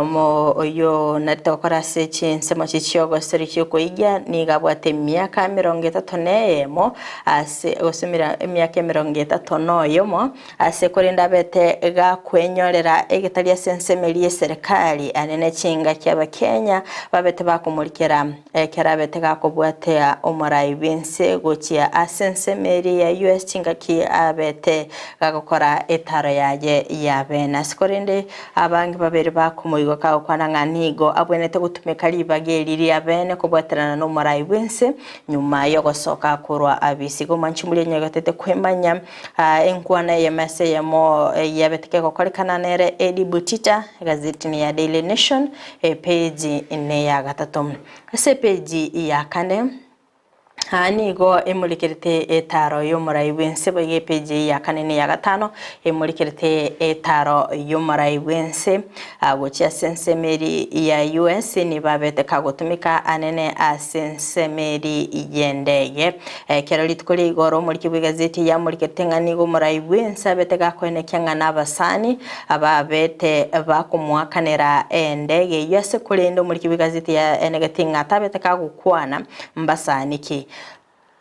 mo yo natokora se chinsemo chichiogo serikyo koiga nigabwate myaka 34 ase osumira myaka 33 yomo ase korinda bete ga kwenyorera egitalia sensemeli serikali anene chinga kyaba Kenya babete bakumurikira kerabete ga kubwate omuraiwense gochia asensemeli ya US chinga ki abete gakora etaro yaje yabena sikorende abangi babere bakumoyigo ka kwananga nigo abwenete gutumeka libageri yabene kubwaterana no murai wense nyuma yo gosoka kurwa abisigo manchimuli nyagatete kwemanya enkwana yemase yamo yabeteke kokorekana nere Edi Butita gazeti ni ya Daily Nation page ine ya gatatu ase page ya kane nigo emulikirite etaro yo murai wense boye peji ya kanene ya gatano emulikirite etaro yo murai wense agochia sensemeri ya US ni babete kagotumika anene asensemeri yendege kero litkoli goro mulikibu gazeti ya mulikitenga nigo murai wense abete gakwene kyanga nabasani ababete bakumwakanera endege yase kulendo mulikibu gazeti ya enegatinga tabete kagukwana mbasaniki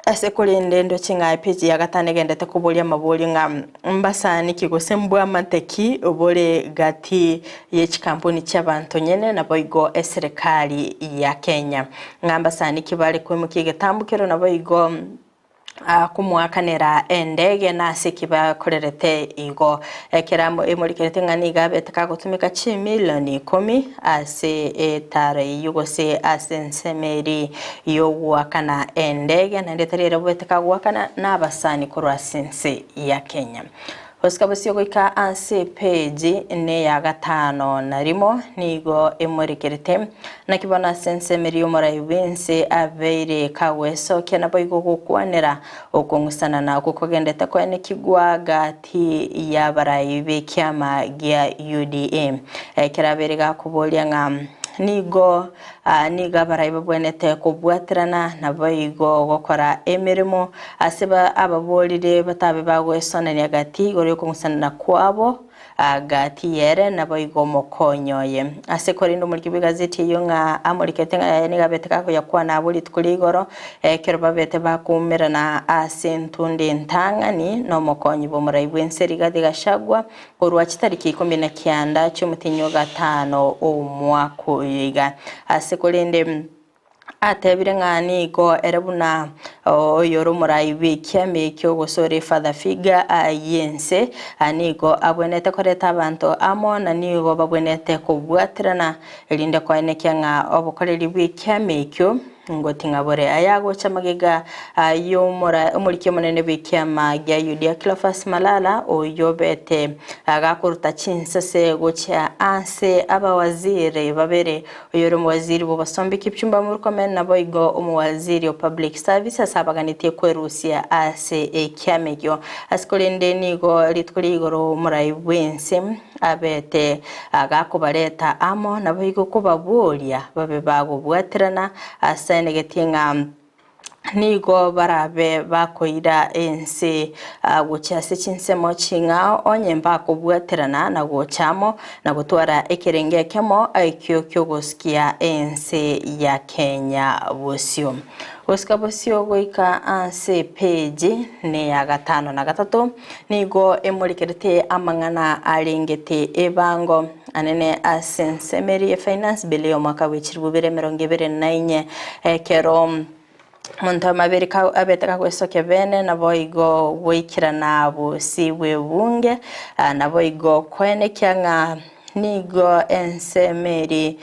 ase kulinde ndo chinga peji ya gatane gendete kubolia maboli nga mbasani kigosembwa amateki obole gati y'ekikampuni cy'abantu nyene na boigo eserikali ya Kenya ngambasani kibali kwemukige tambukero na boigo kumwakanira endege nasi kibakorerete igo kiramo imurikirete ngani gabeteka gutumika 10 milioni 10 ase etare yugose asensemeri yogwakana endege na ndetarire bweteka gwakana nabasani kurwa sense ya Kenya. Osikabusio goika ase page ne ya gatano narimo nigo imurikirite na kibona sensemeri umuraibense aveire kaweso kena boigo gukwanira okongusana na kukogendeta kwene kigwa gati ya baraibe kyama gya UDA kiraberega kubolia ngam nigo niga baraibe bwenete kubwatirana na boigo gukora emirimo aseba ababolire batabe bagwesonani agati gore kongusana kwabo agati yere na boigo mokonyoye asekori ndo muliki gazeti yonga amurikete niga beteka ko yakwa na boli tukuligoro kerba bete bakumira na asentunde ntangani no mokonyi bo muraibwense rigade gashagwa korwa kitariki 19 cy'umutinyo gatano omwako yiga asekolende atebire ngani go erebuna oyoro muraibe kyame kyo gosore father figure yense anigo abwenete koreta abantu amo na nigo babwenete kubwatirana elinde kwene kyanga obukoreri bw'ikyame kyo ngotinga bore ayago chamagega yomora umurike munene bikyama gya UDA Cleophas Malala oyobete agakuruta chinsese gocha anse abawaziri babere oyoro muwaziri bo basombi kipchumba murukomen na boigo umuwaziri of public services abaganite kwerusia ase ekyamegyo askolende nigo litkuligoro muraibwense abete agakubareta amo na boigo kubabulia babe bagubwatirana asa negetinga nigo barabe bakoira ense gucyase chinsemo chinga onyemba kubwaterana na gochamo na gutwara ekerenge kemo aikyo kyogoskia ense ya Kenya bosio oskabosio goika anse page ne ya gatano na gatatu nigo emurikirite amangana alengete ebango anene asensemeri finance bill yo mwaka w'ikirubere 2024 kero Monta Amerika abetaka kwesoke bene na boigo wikira nabo siwe bunge na boigo kwene kyanga nigo ensemeri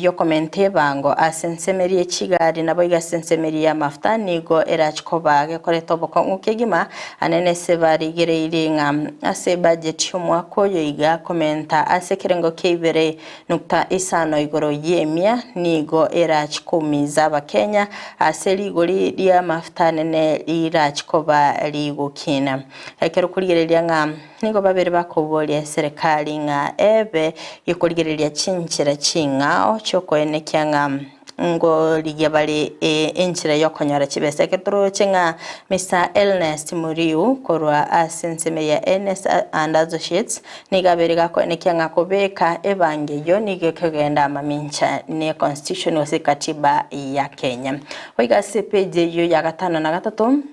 yo komente bango asensemeri echigari na boiga sensemeri ya mafuta nigo erachkobage koreto bokongu kegima anene sebari gereiringa ase budget y'umwaka yoiga komenta ase kirengo kibere nukta isano igoro yemia nigo erachkomiza abakenya ase ligori lya mafuta nene irachkoba ligukina ekero kurigereria nga nigo babere bakobolia serikali nga ebe ikurigereria chinchira chingao chokoene kyanga ngo ligyabali enchira yokonyora chibese ketro chinga Mr. Ernest Muriu korwa asensemeri ya Ernest and Associates nigabere gakoene kyanga kobeka ebange yo nigekegenda mamincha ne constitutional katiba ya Kenya oiga page yo ya gatano na gatatu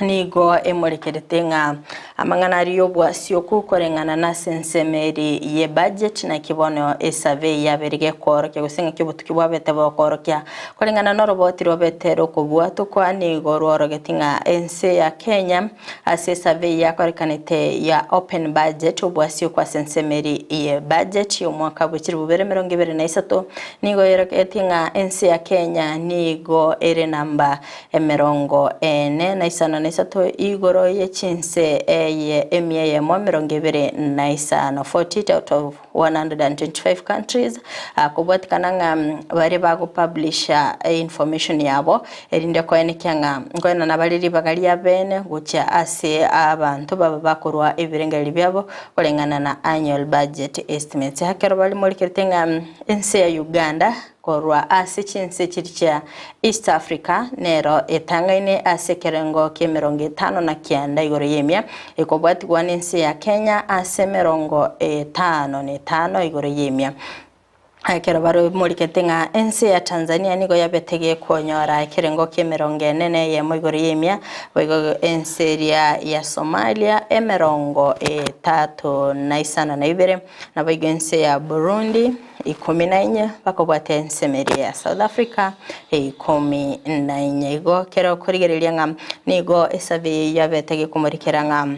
nigo emurikirite nga amangana ariyo bwasio kukorengana na sensemeri ye budget na kibono survey yaberige koroke gusenga kibutuki bwabete bokorokia korengana no roboti robetero kubwato kwa nigo rorogetinga ense ya Kenya ase survey yakorekanite ya open budget bwasio kwa sensemeri ye budget yo mwaka w'ikirubere 2023 nigo yeroketinga ense ya Kenya nigo ere namba 40 Nesato igoro ye chinse ye emye mo 40 out of 125 countries kubwatikana nga bari bago publisha information yabo erinde ko enikyanga ngona nabaliri bagali abene gucha ase abantu baba bakorwa ebirengeri byabo kolengana na annual budget estimates hakero bali muri kirtenga ense ya Uganda korwa ase chinse chiricha East Africa nero etangaine ase kerengo ke 59 igoro yemya ekobwati gwanense ya Kenya ase 55 igoro yemya kero baro murikete nga ense ya Tanzania nigo yabetege konyora kirengo kemeronge nene ye moigori yemia boigo ense ya Somalia emerongo 3 na boigo ense ya Burundi 14 bakobwate ensemeri ya South Africa 14 igo kero kurigerelia nga nigo esabe yabetege kumurikira nga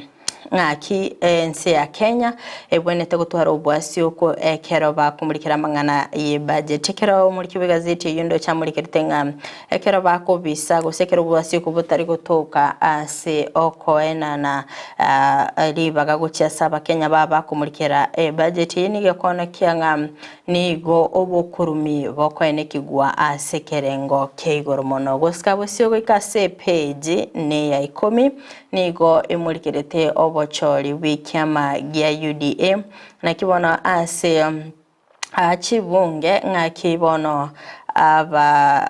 ngaki ense ya Kenya ebwenete gutwara ubwasi uko kero bakumurikira mangana ye budget kero muri kibigazeti yundo cyamurikirite nga kero bakobisa gusekera ubwasi uko butari gutoka ase okoena na ribaga gucia saba Kenya baba kumurikira budget yinige kona kyanga nigo obukurumi bokoene kigwa ase kerengo keigoro mono goskabo sio ikase page ne ya 10 nigo emurikirite obochori wikiama gya UDA na kibona ase achibunge ngakibono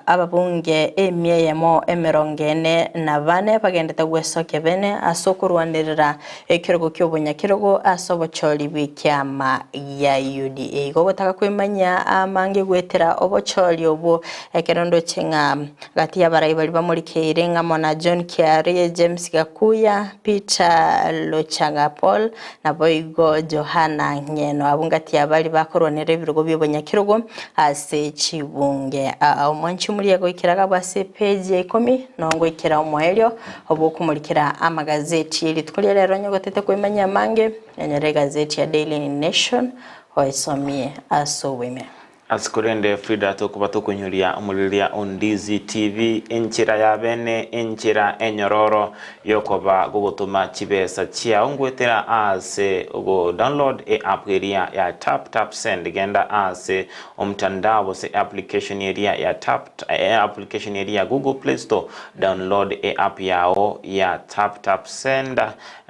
ababunge emyeyemo emerongene na bane bagendete gwesoke bene asokurwanirira ekirogo kyobunya kirogo asobochori bikyama ya UDA go gutaka kwimanya amange gwetera obochori obo ekerondo chenga gati ya barayi bali bamurikire ngamo na John Kiari, James Gakuya, Peter Lochanga Paul na boigo Johana Ngeno abungati ya bali bakoronere birogo byobunya kirogo ase chibunge omonchi muri yago ikiraga base page 10 nongo ikira omuhelyo obukumurikira amagazeti yeli tukolera rero nyogotete kwimanya mange nyere gazeti ya Daily Nation oisomie asoweme
Asikurende Frida tokuba tukunyulia umulilia Undizi TV enchira ya bene enchira enyororo yokoba gugutuma chibesa chia ungwetera ase ugo download app area ya tap send genda ase umtandao se application area ya application area Google Play Store download app yao ya tap send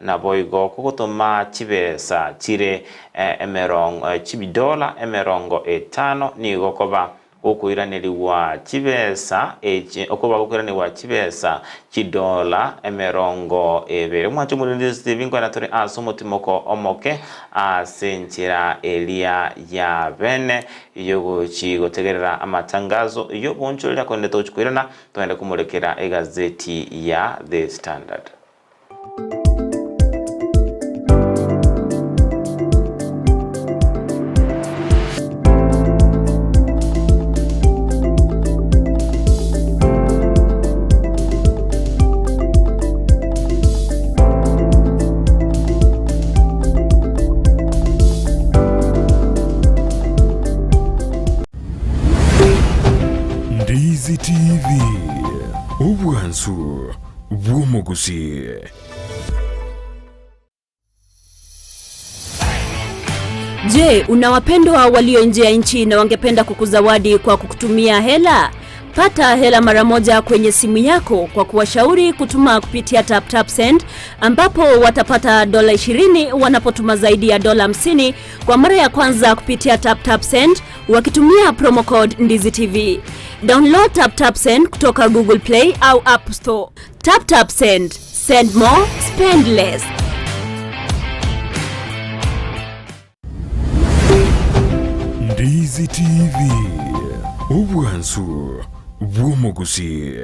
na boigo kugutuma chibesa chire chibidola emerongo 5 nigo koba okuiraniriwa chibesa okoba okuiraniriwa chibesa chidola emerongo 2 mwacho muri Steve ngwana turi asomotimoko omoke asenchira elia ya bene yogo chigotegerera amatangazo iyo bonchorera konde tochkwirana twende kumurekera egazeti ya The Standard.
TV Ubwansu Bwomogusi.
Je, unawapendwa walio nje ya nchi na wangependa kukuzawadi kwa kukutumia hela? Pata hela mara moja kwenye simu yako kwa kuwashauri kutuma kupitia tap send, ambapo watapata $20 wanapotuma zaidi ya $50 kwa mara ya kwanza kupitia tap send wakitumia promo code Ndizi TV. Download tap send kutoka Google Play au App Store. Tap send, send more, spend less.
Ndizi TV Ubwansu Bwomogusi.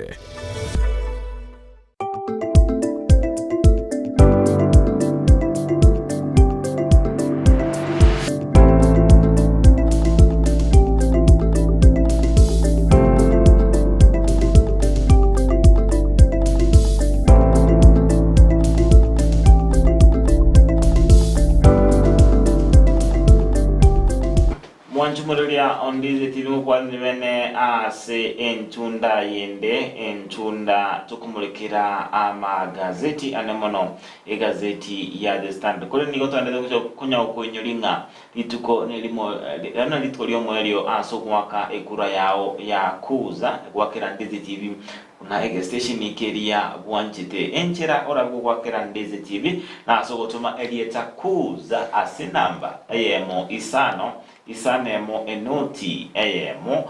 Mwanchumulia Ondizi TV kwa nivene ase entunda yende entunda tukumulikira amagazeti anemono egazeti ya The Standard. Kule niko tuandele kunya ukwenyolinga lituko nilimo yana litolio mwelio aso kumwaka ekura yao ya kuza kwakira Ndizi TV na ege station ikeria bwanchite enchera orago kwakira Ndizi TV na aso gutuma elieta kuza asinamba ayemo isano isanemo enoti eyemo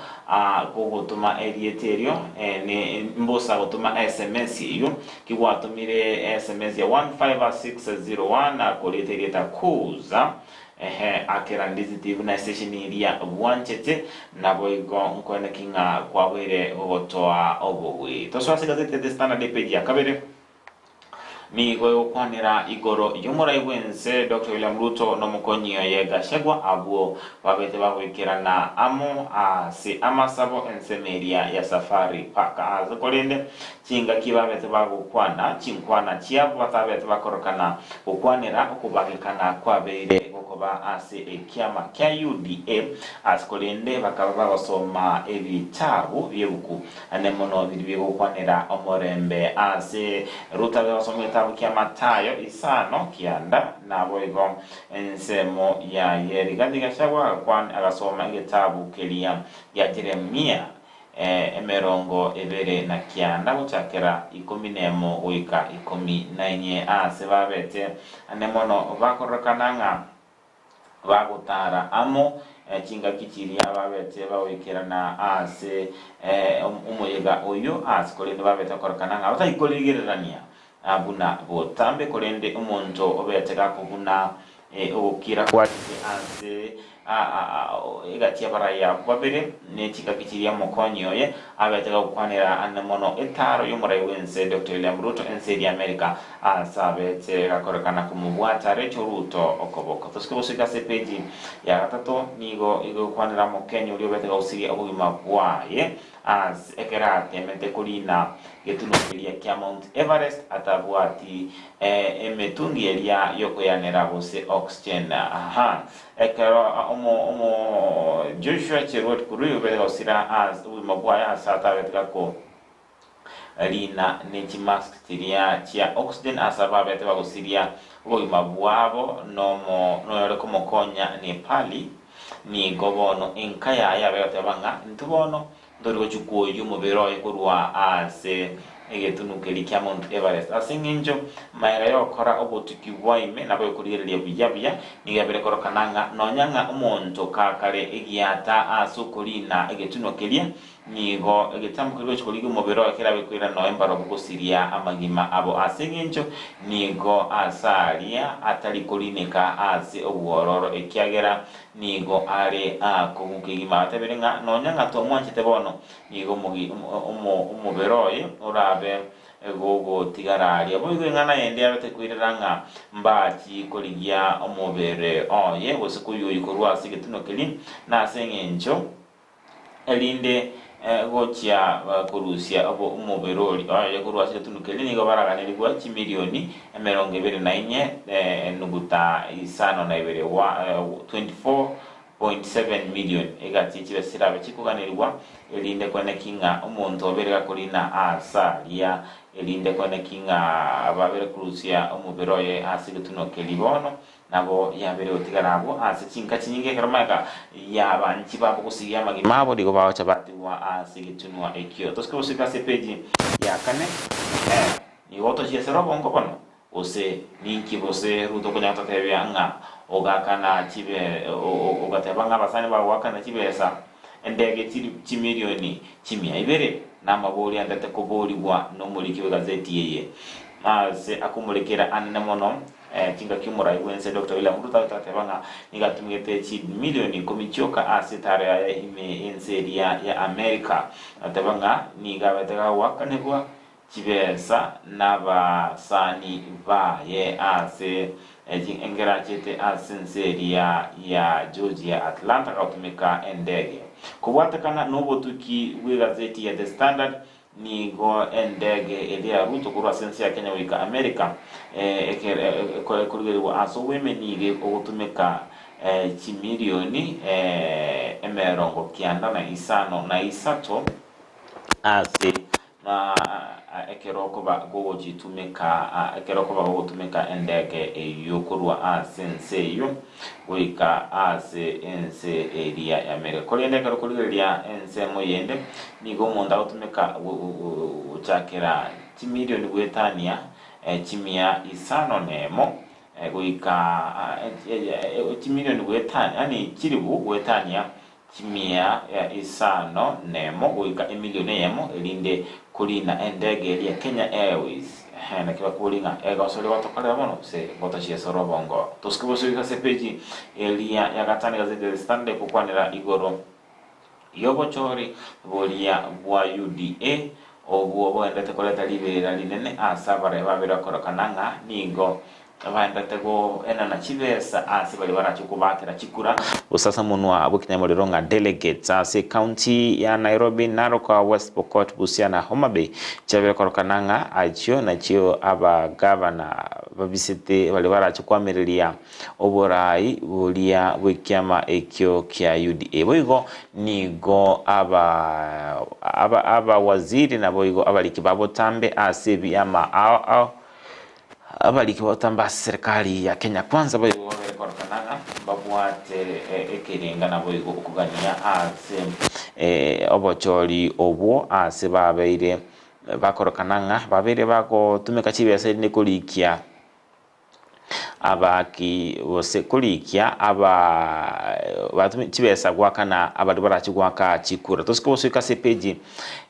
gugutuma erieterio ni mbosa gutuma SMS iyo kigwatumire SMS ya 15601 akoleteria takuza akera ndizitive na station iria wanchete nabo igo nkone kinga kwawire gotoa obogwe toswase gazete The Standard page ya kabere ni goyo kwanira igoro yumura iwense Dr. William Ruto no mukonyi ye Gachagua abo babete babwikirana amo si amasabo ensemeria ya safari paka azakolende kinga kibabete bagukwana chinkwana chiabo batabete bakorokana ukwanira ukubagikana kwabeire gokoba ase ekiama kya UDA askolende bakaba basoma ebitabu byebuku anemono biribigo kwanira omorembe ase Ruto basoma kia Matayo isano kianda nabo igo ensemo ya Rigathi Gachagua kwan agasoma igitabu kelia ya Jeremia emerongo ebere na kianda guchakera 11 wika 19 sebabete anemono bakorokananga bagutara amo kinga kichiria babete bawikirana ase umuyiga uyu asikolinde babete korokananga batayikoligererania abuna botambe kolende umuntu obetega kubuna okira kwa ase igatia baraya babere ne kikakichiria mokonyo ye abetega kwanira anemono etaro yumura wense Dr. William Ruto ensedi America asabete gakorekana kumubwata Rachel Ruto okoboko toskobosika sepeji ya gatato nigo igo kwanira mokenyo uri obetega usiri obugima bwaye as ekera temete kulina getunokilia kia Mount Everest atabwati emetungi elia yoko ya nerabose oxygen ekera omo Joshua Cherwet kuruyo betega usira as ubimabwaya asata betega ko lina neti mask tiria chia oxygen asaba betega usiria ubimabwabo no yore como konya Nepali ni gobono enkaya ya betebanga ntubono ndorigo chuko yumubero ekorwa ase egetunukeli kya Mount Everest asinginjo maira yokora obotuki waime nabo kurirelia biyabya nigabere korokananga nonyanga umuntu kakale egiata asukolina egetunukelia nigo egetamukirwe chikoligo mubero ekirabe kwira November obukusiria amagima abo asinginjo nigo asalia atalikolинeka ase obuororo ekiagera nigo are akugukigima ateberenga nonyanga tomwanchite bono nigo mugi umuberoye urabe gogo tigarari aboigo ngana yende abete kwiranga mbachi koligia omubere oye bosikuyo ikorwa sigetunokeli na sengenjo elinde gochia kurusia abo umuberoli oye korwa sigetunokeli nigo baraganirwa 1 milioni 24 nuguta isano na ibere wa 24.7 million egati chibesirabe chikuganirwa elinde konekinga umuntu oberega kulina asalia elinde konekinga ababere kurusia umuberoye asigetunokeli bono nabo yabere otigarabo asichinka chinyinge keramaga yabanchi babo kusigia magimabo digo bawo chabati wa asigetunwa ekyo tosko usika sepeji ya kane ni woto chesero bongo bono ose ninki bose Ruto kunyata tebyanga ogakana chibe ogatebanga basani ba wakana chibesa endege chi milioni chimia ibere namaboli andate koboli wa no muliki we gazeti yeye ase akumulekera anemono kinga kimura iwense Dr. William Ruto tatebanga nigatumigete chi milioni komichoka asitare ya ime enseria ya America atebanga nigabetega wakanebwa chibesa nabasani baye ase engera chete asenseria ya Georgia Atlanta kautumika endege kubwatakana nobotuki we gazeti ya The Standard nigo endege elia Ruto kurwa sensia Kenya wika America kurigerwa aso women nige okutumika chimilioni emerongo kianda na isano na isato ase na ekeroko ba gogo jitumika ekeroko ba gogo tumika endege yokurwa asense yo wika ase ense eria ya America kolende karokuliria ense moyende nigo monda utumika uchakera timilioni gwetania chimia isano nemo guika timilioni gwetani yani chiribu gwetania kimia ya isano nemo guika emilioni yemo elinde kulina endege ya Kenya Airways na kiba kulinga egosole watokalera mono se botashia sorobongo tuskibosuika sepeji elia ya gatani gazete Standard kukwanira igoro yobochori bolia bwa UDA obuo boendete koleta libera linene asabare babira korokananga ningo abaendete go enana chibesa ase bali barachukubakira chikura usasa munwa abukinamulironga nga delegates ase county ya Nairobi, Narok, West Pokot, Busia na Homa Bay chabira korokananga achio na chio aba governor babisete bali barachukwamereria oborai bulia bwekiama ekyo kya UDA boigo nigo aba waziri na boigo abaliki babotambe ase byama abaliki batamba serikali ya Kenya Kwanza boigo barekorokananga babwate ekiringa na boigo okugania ase obochori obwo ase babeire bakorokananga babere bako tumeka chibese ne kulikia abaki wose kulikia batumi chibesa gwakana abali barachigwaka chikura tusikobosika sepeji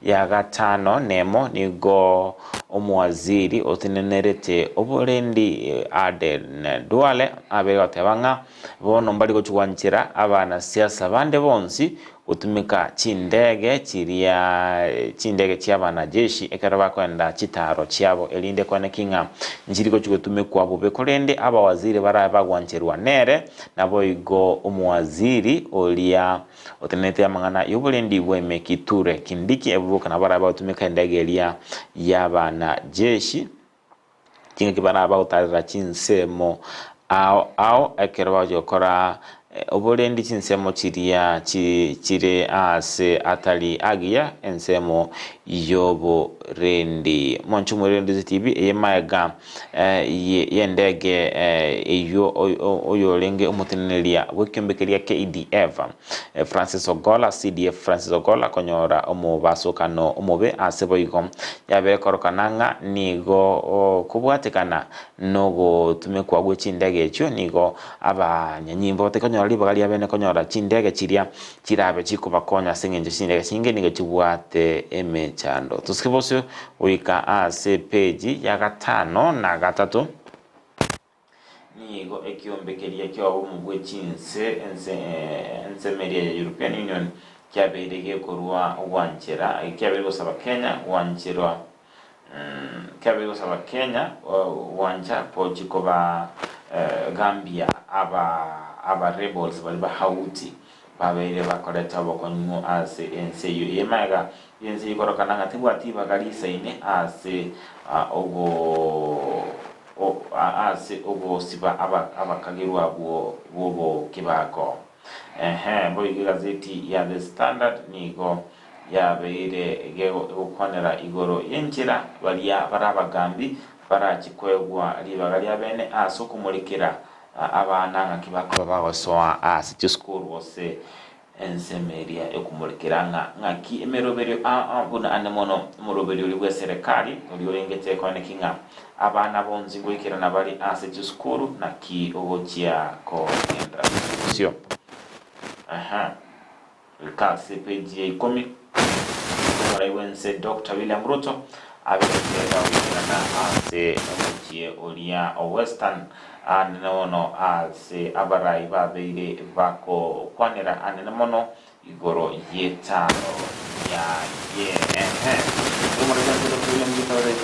ya gatano nemo nigo omwaziri otenenerete oborendi Aden Duale abegatebanga bono mbali gochwanchira abana siasa bande bonsi utumika chindege chiabana jeshi ekaraba kwenda chitaro chiabo elinde kwane kinga njiriko chigutumikwa bube kolende aba waziri baraba gwancherwa nere nabo igo omwaziri olia otenete amangana yobolendi bweme Kiture Kindiki ebuka na baraba utumika ndege elia yabana jeshi kinga kibaraba utarira chinsemo ao ekerwa jokora obolendi chinsemo chire ase atali agia ensemo yobo rendi monchumo rendi TV eyemaga yendege eyo oyolenge umutenelia wekembekeria KDF Francis Ogola CDF Francis Ogola konyora omubasokano omobe ase boigo yabe korokananga nigo kubwatekana nogo tumekwa gwechindege ekyo nigo abanyanyimbo tekonyora libagali abene konyora chindege chirabe chikubakonya sengenje chindege chinge nigo chibwate emechando tusikibose uika ase page ya gatano na gatatu nigo ekiombekeria kyo omugwe chinse ensemeria ya European Union kyaberege korwa wanchera kyabere gusaba Kenya wancherwa kyabere gusaba Kenya wanja pojikoba Gambia aba rebels bali bahauti babere bakoleta bokonyu ase enseyo yemaga yense ikorokananga tibwati bagalisa ine ase ogo siba abakagirwa bwo kibako boy gazeti ya The Standard nigo yabeire gego ukonera igoro yenchira balia barabagambi barachikwegwa libagali abene aso kumulikira abana ngakibako babasoa ase school wose ensemeria ekumulikiranga ngaki emeroberio buna anemono muroberio libwe serikali oliorengete kone kinga abana bonzi ngwikirana bali ase school na ki ogochia ko endra sio kasi page 10 Wense Dr. William Ruto abekera ukirana ase ogochie olia o Western anono ase abarai babeire bako kwanera anemono igoro yetano ya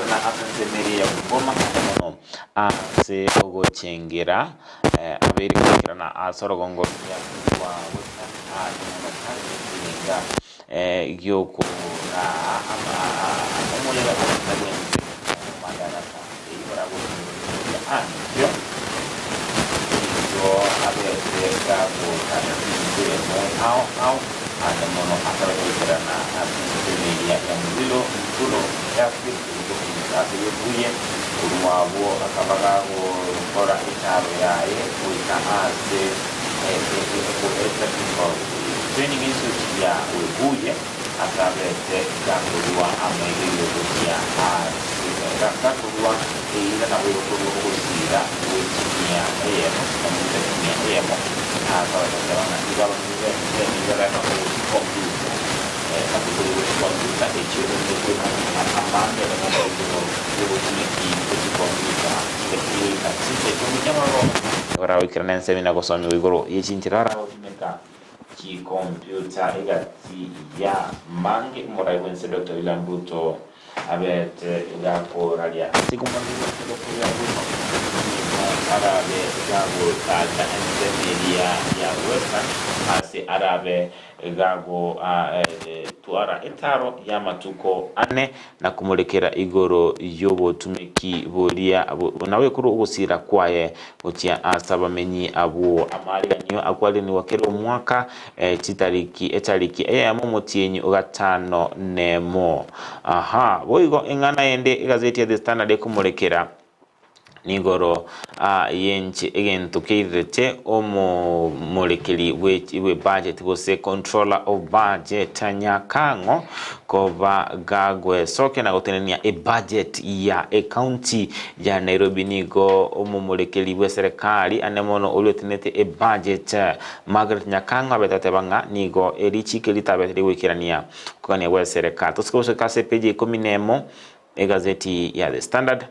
na asensemeria boma anono ase ogochengera abere na asorogongo ya kwa Western anono kalinga gyoko na amolela kwa magana ibara yo abeka kana kile au ada mono akara kirana asensemeria ya mzilo tulo ya kitu ase yebuye umwabo akabagago kora itaro yaye uita ase training institute ya Webuye akabete gakurwa amahirwe ya gakurwa ila na wewe kuzira wetimia emo na mtemia emo akabete wana igalo ni ndio na computer na kutoa computer hicho ndio ambaye ora wikirana semina gosomi wigoro yechinchirara otimeka ki computer igati ya mange morai wense Dr. William Ruto abet gapo ralia siku mangi Dr. William Ruto arabe gapo ta media ya western asi arabe gago tuara etaro ya matuko ane na kumulekera igoro yobo tumeki bolia nawe kuru ugusira kwaye utia asaba menyi abu amaliganyo akwali ni wakero mwaka etariki momotienyi ugatano nemo boigo engana ende gazeti ya The Standard kumulekera nigoro yenche egento keirete omo molekeli we budget bose controller of budget Nyakango koba gagwe soke na gotenenia e budget ya county ya Nairobi nigo omo molekeli we serikali anemono olotenete e budget Margaret Nyakango abetatebanga nigo erichike litabeteri wikirania kwane we serikali tusikose kase page 10 e gazeti ya The Standard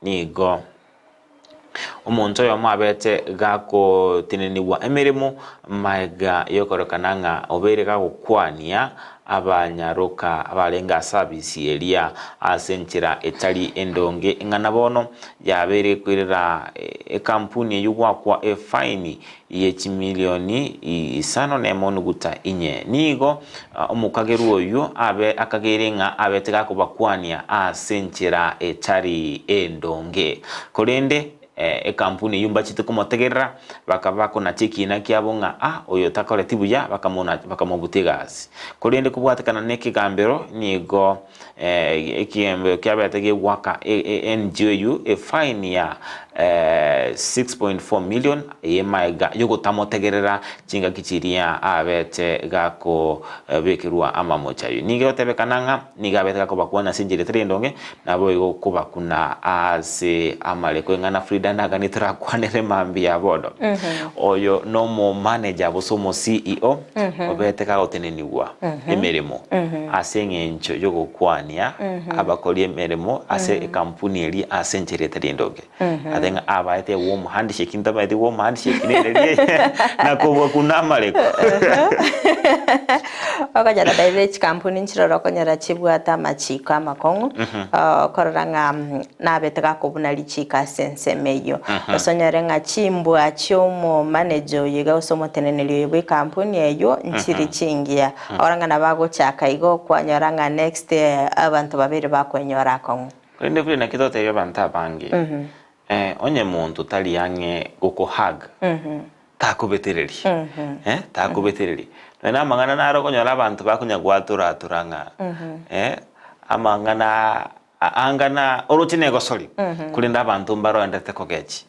nigo umuntu yo mwabete gako tineniwa emirimo maiga yokorokananga obereka gukwania abanyaruka abalenga service elia asenchira etali endonge ngana bono yabere kwirira kampuni yugwakwa fine ye chimilioni 5.9 inye nigo omukageru oyu abe akagerenga abeteka kubakwania asenchira etali endonge kolende kampuni yumba chite kumotegerera bakabako na cheki na kyabonga oyo takoletibu ya bakamobutegazi kolende kubwatekana neki gambero nigo ekiyembe kyabetege waka NGU fine ya 6.4 million yemaiga yogo tamotegerera chinga kichiria abete gako bekirwa amamochayo nige otebekananga niga beteka kubakwana sinjire trendonge nabo yogo kubakuna ase amaleko ngana Frida naga nitrakwanere mambi ya bodo oyo nomo manager bosomo CEO obeteka oteneniwa emeremo asengencho yogo kwania abakoli emeremo ase kampuni eli asenjire trendonge adenga abaite warm handshake ndaba de warm handshake ne na ko kuna maleko
okajara direct kampuni nchiroro konyara chibwata machika makongo kororanga nabeteka kubuna lichika sense meyo osonyarenga chimbwa chomo manager yiga osomo tenenelyo bwe kampuni eyo nchiri chingia oranga nabago chaka igo kwanyaranga next abantu babiri bakwenyora kongo
kwende kuri na kitote yo banta bangi onye muntu tali yange gukuhag takubetereri takubetereri na mangana naro konyora abantu bakunyagwatura turanga amangana angana orutine gosori kulinda abantu mbaro ndete kogechi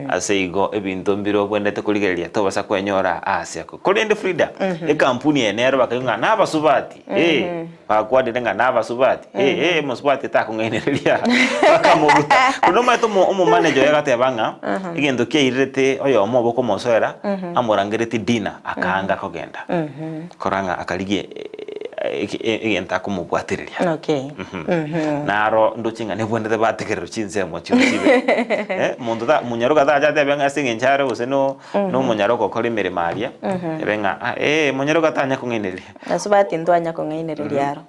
aseigo ebintu mbiro bwendete kuligeria to basa kwenyora asia kulinde Frida kampuni enero bakanga nabasubati bakwade nga nabasubati musubati takungenereria bakamubuta kunoma to mo manager yagate banga igendo keirete oyo moboko mosera amorangirete dina akanga kogenda koranga akaligie egenta kumubwatiriria naro nduchinga nebwendete batekerero chinse mo chibe mundu da munyaruka da jate benga singenchare useno no munyaruko koli mere maria benga munyaruka tanya kungeneria
asubati ndwanya kungeneria yaro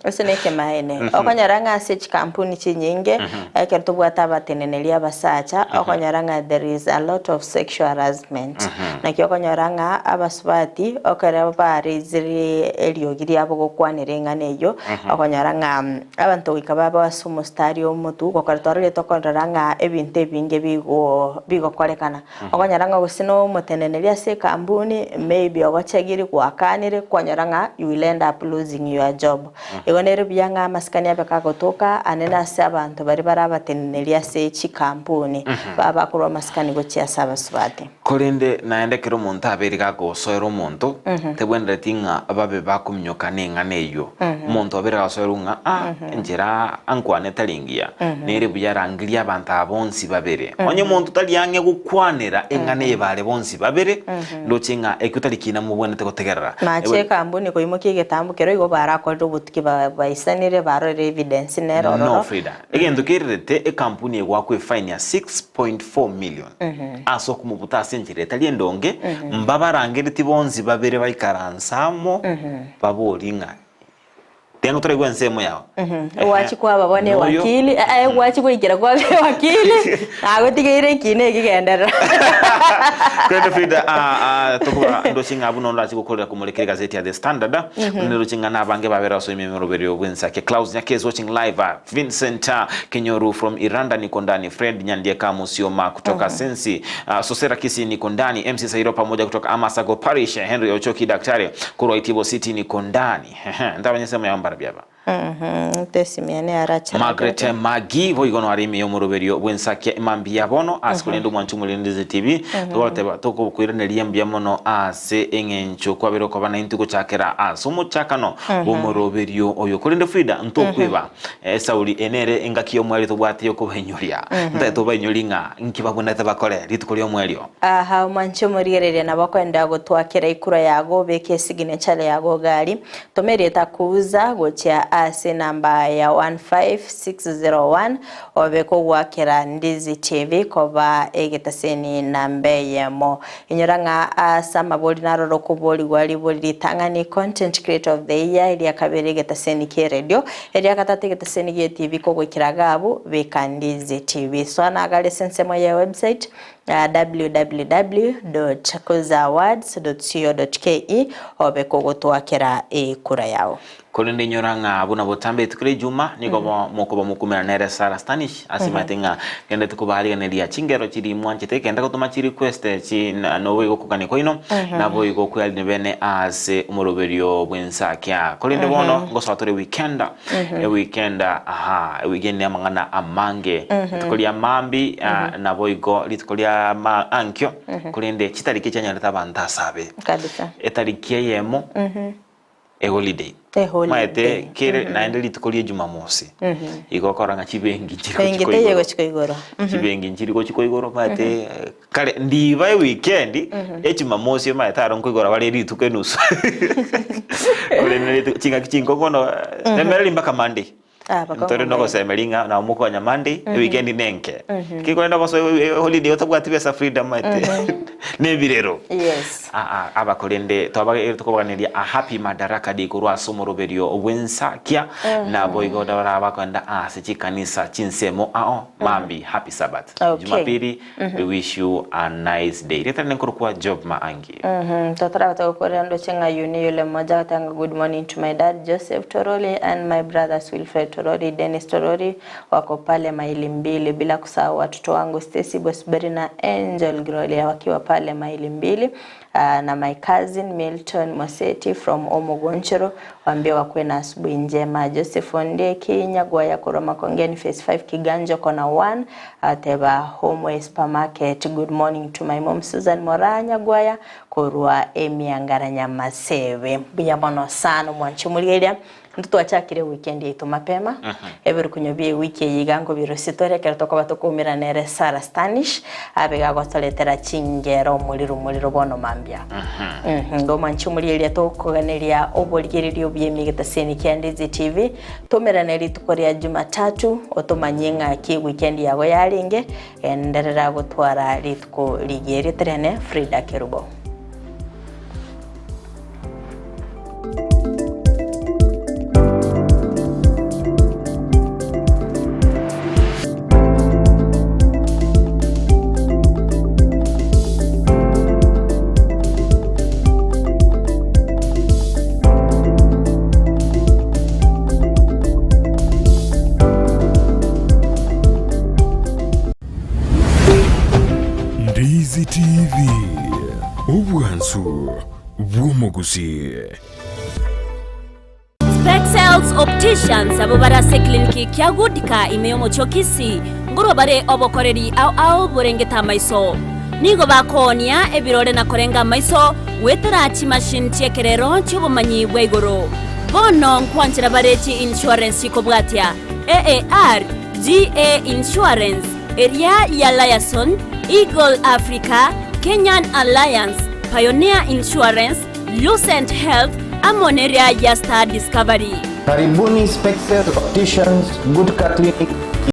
useneke maene okonyaranga search company chinyinge ekerto bwata batenenelia basacha okonyaranga there is a lot of sexual harassment na kyokonyaranga abasubati okere bariziri eliogiri abo gokwanira ngane yo akonyara nga abantu wikaba basumo stadio mutu gokartora tokondora nga ebinte binge bigo korekana akonyara nga gusino muteneneria se kambuni maybe ogachagiri kwakanire kwanyara nga you will end up losing your job igonere byanga maskani abeka gotoka anena se abantu bari barabateneneria se chikampuni baba kurwa maskani gochia sabasubate
korinde naendekero muntu aberi gagosoera omuntu tebwendere tinga ababe bakumnyoka nengane iyo umuntu aberi gasoerunga njera ankwane talingia nere buyarangiria abantu abonsi babere onye muntu taliange gukwanira engane yebale bonsi babere ndochinga ekutarikina mubwene tegotegerera
mache kambuni ko imoki getambukero igo barakorera ubutiki baisanire barore evidence nero
no Frida egendo kerete e kampuni egwakwe fine ya 6.4 million aso kumubuta senjire taliendonge mbabarangire tibonzi babere baikaransamo baboringa tengo tore gwensemo yao
wachi kwa babone wakili wachi kuigira kwa wakili agotigire kine kigendera
kwenda Frida tokwa ndochinga abuno ndachi gukorera kumulekera gazeti ya The Standard ndochinga nabange babera so imemero berio gwensa ke Klaus Nyake is watching live Vincent Kenyoru from Iranda niko ndani Fred Nyandieka Musioma kutoka Sensi Sosera Kisi niko ndani MC Sairo pamoja kutoka Amasago Parish Henry Ochoki daktari Kurwa Itibo City niko ndani ndabanyesema ya biaba
tesimiane aracha
Margaret Magi voigono arimi yomuroberio bwensake mambia bono askulendo mwanchumulindize TV tote toko kwireneria mbiamono ase engencho kwabero kwa bana intuko chakera asumo chakano bomuroberio oyo kolende Frida ntokwiba Sauli enere engakiyo mwali tobwate yoko benyoria ndato benyolinga nkibabona tabakore litukolyo mwelio
aha mwanchumurigereria nabakwenda gutwakira ikura yago beke signature yago gari tomereta kuza gocha ase namba ya 15601 obeko gwakira Ndizi TV koba egetaseni nambe yemo inyoranga asama boli naroro kuboli gwali boli tangani content creator of the year ili akabere egetaseni ke radio ili akatate egetaseni ke TV kogwikiraga abo beka Ndizi TV so anagale sensemo ya website www.kozawards.co.ke obeko gotwakira ikura yao
kolende nyoranga abuna botambe tukule juma niko moko bamukumera nere Sara Stanish asimatenga kende tukubali nelia chingero chiri mwanchete kenda kutuma chi request chi no wego kukane koino na boy go kwali nebene ase umoroberio bwensa kya kolende bono ngosatore weekend weekend weekend ya mangana amange tukolia mambi na boy go litukolia ma ankyo kolende chitariki chanyareta banta sabe
kabisa
etariki yemo holiday maete kere naende litukolie Jumamosi igokora nga chibengi
chiko igoro
chibengi chiko igoro maete kale ndiva weekend Jumamosi maete aronko igoro bali lituke nusu kole chinga kichingo kono nemeli mpaka Monday ntore noko semelinga na muko nya Monday weekend nenke kikwenda koso holiday otabwati besa freedom maete nebirero
yes
abakolende twabagetukobaganiria a happy Madaraka Day kurwa somoroberio obwensa kya na boigo dabara bakwenda ase kanisa chinsemo mambi happy Sabbath Jumapili we wish you a nice day retane kurukwa job maangi
tatara batakorendo chenga yuni yule mmoja tanga good morning to my dad Joseph Toroli and my brothers Wilfred Toroli Dennis Toroli wako pale maili mbili bila kusahau watoto wangu Stacy Bosbury na Angel Groli wakiwa pale maili mbili na my cousin Milton Moseti from Omogonchero waambie wakwe na asubuhi njema Joseph Ondeki Nyagwaya Kuroma Kongeni phase 5 Kiganjo kona 1 Teba Home Supermarket. Good morning to my mom Susan Moranya Gwaya Kurwa Emiangaranya Maseve Biyamono sana mwanchumuligeria ntutu achakire weekend yetu mapema ever kunyobie wiki yigango birositore keratoka batokumira nere Sara Stanish abega gotoletera chingero muliro bono mambya ngo manchumuligeria tokoganeria oboligeririo byemigeta seni Ndizi TV tomera neri tukoria Jumatatu otomanyenga ki weekend yago yaringe enderera gutwara ritko ligeri trene Frida Kerubo.
TV obwansu bw'omuguzi.
Spexels Opticians abo barase kliniki kya gudika imeyomo chokisi ngoro bare obokoreri au burengeta maiso nigo bakonia ebirore na korenga maiso wetera chi machine chekerero chubumanyi bwegoro bono nkwanchira bareti insurance ikobwatia AAR GA Insurance Area ya Liason Eagle Africa Kenyan Alliance Pioneer Insurance Lucent Health Amoneria ya Star Discovery.
Karibuni Spexels Opticians Good Car Clinic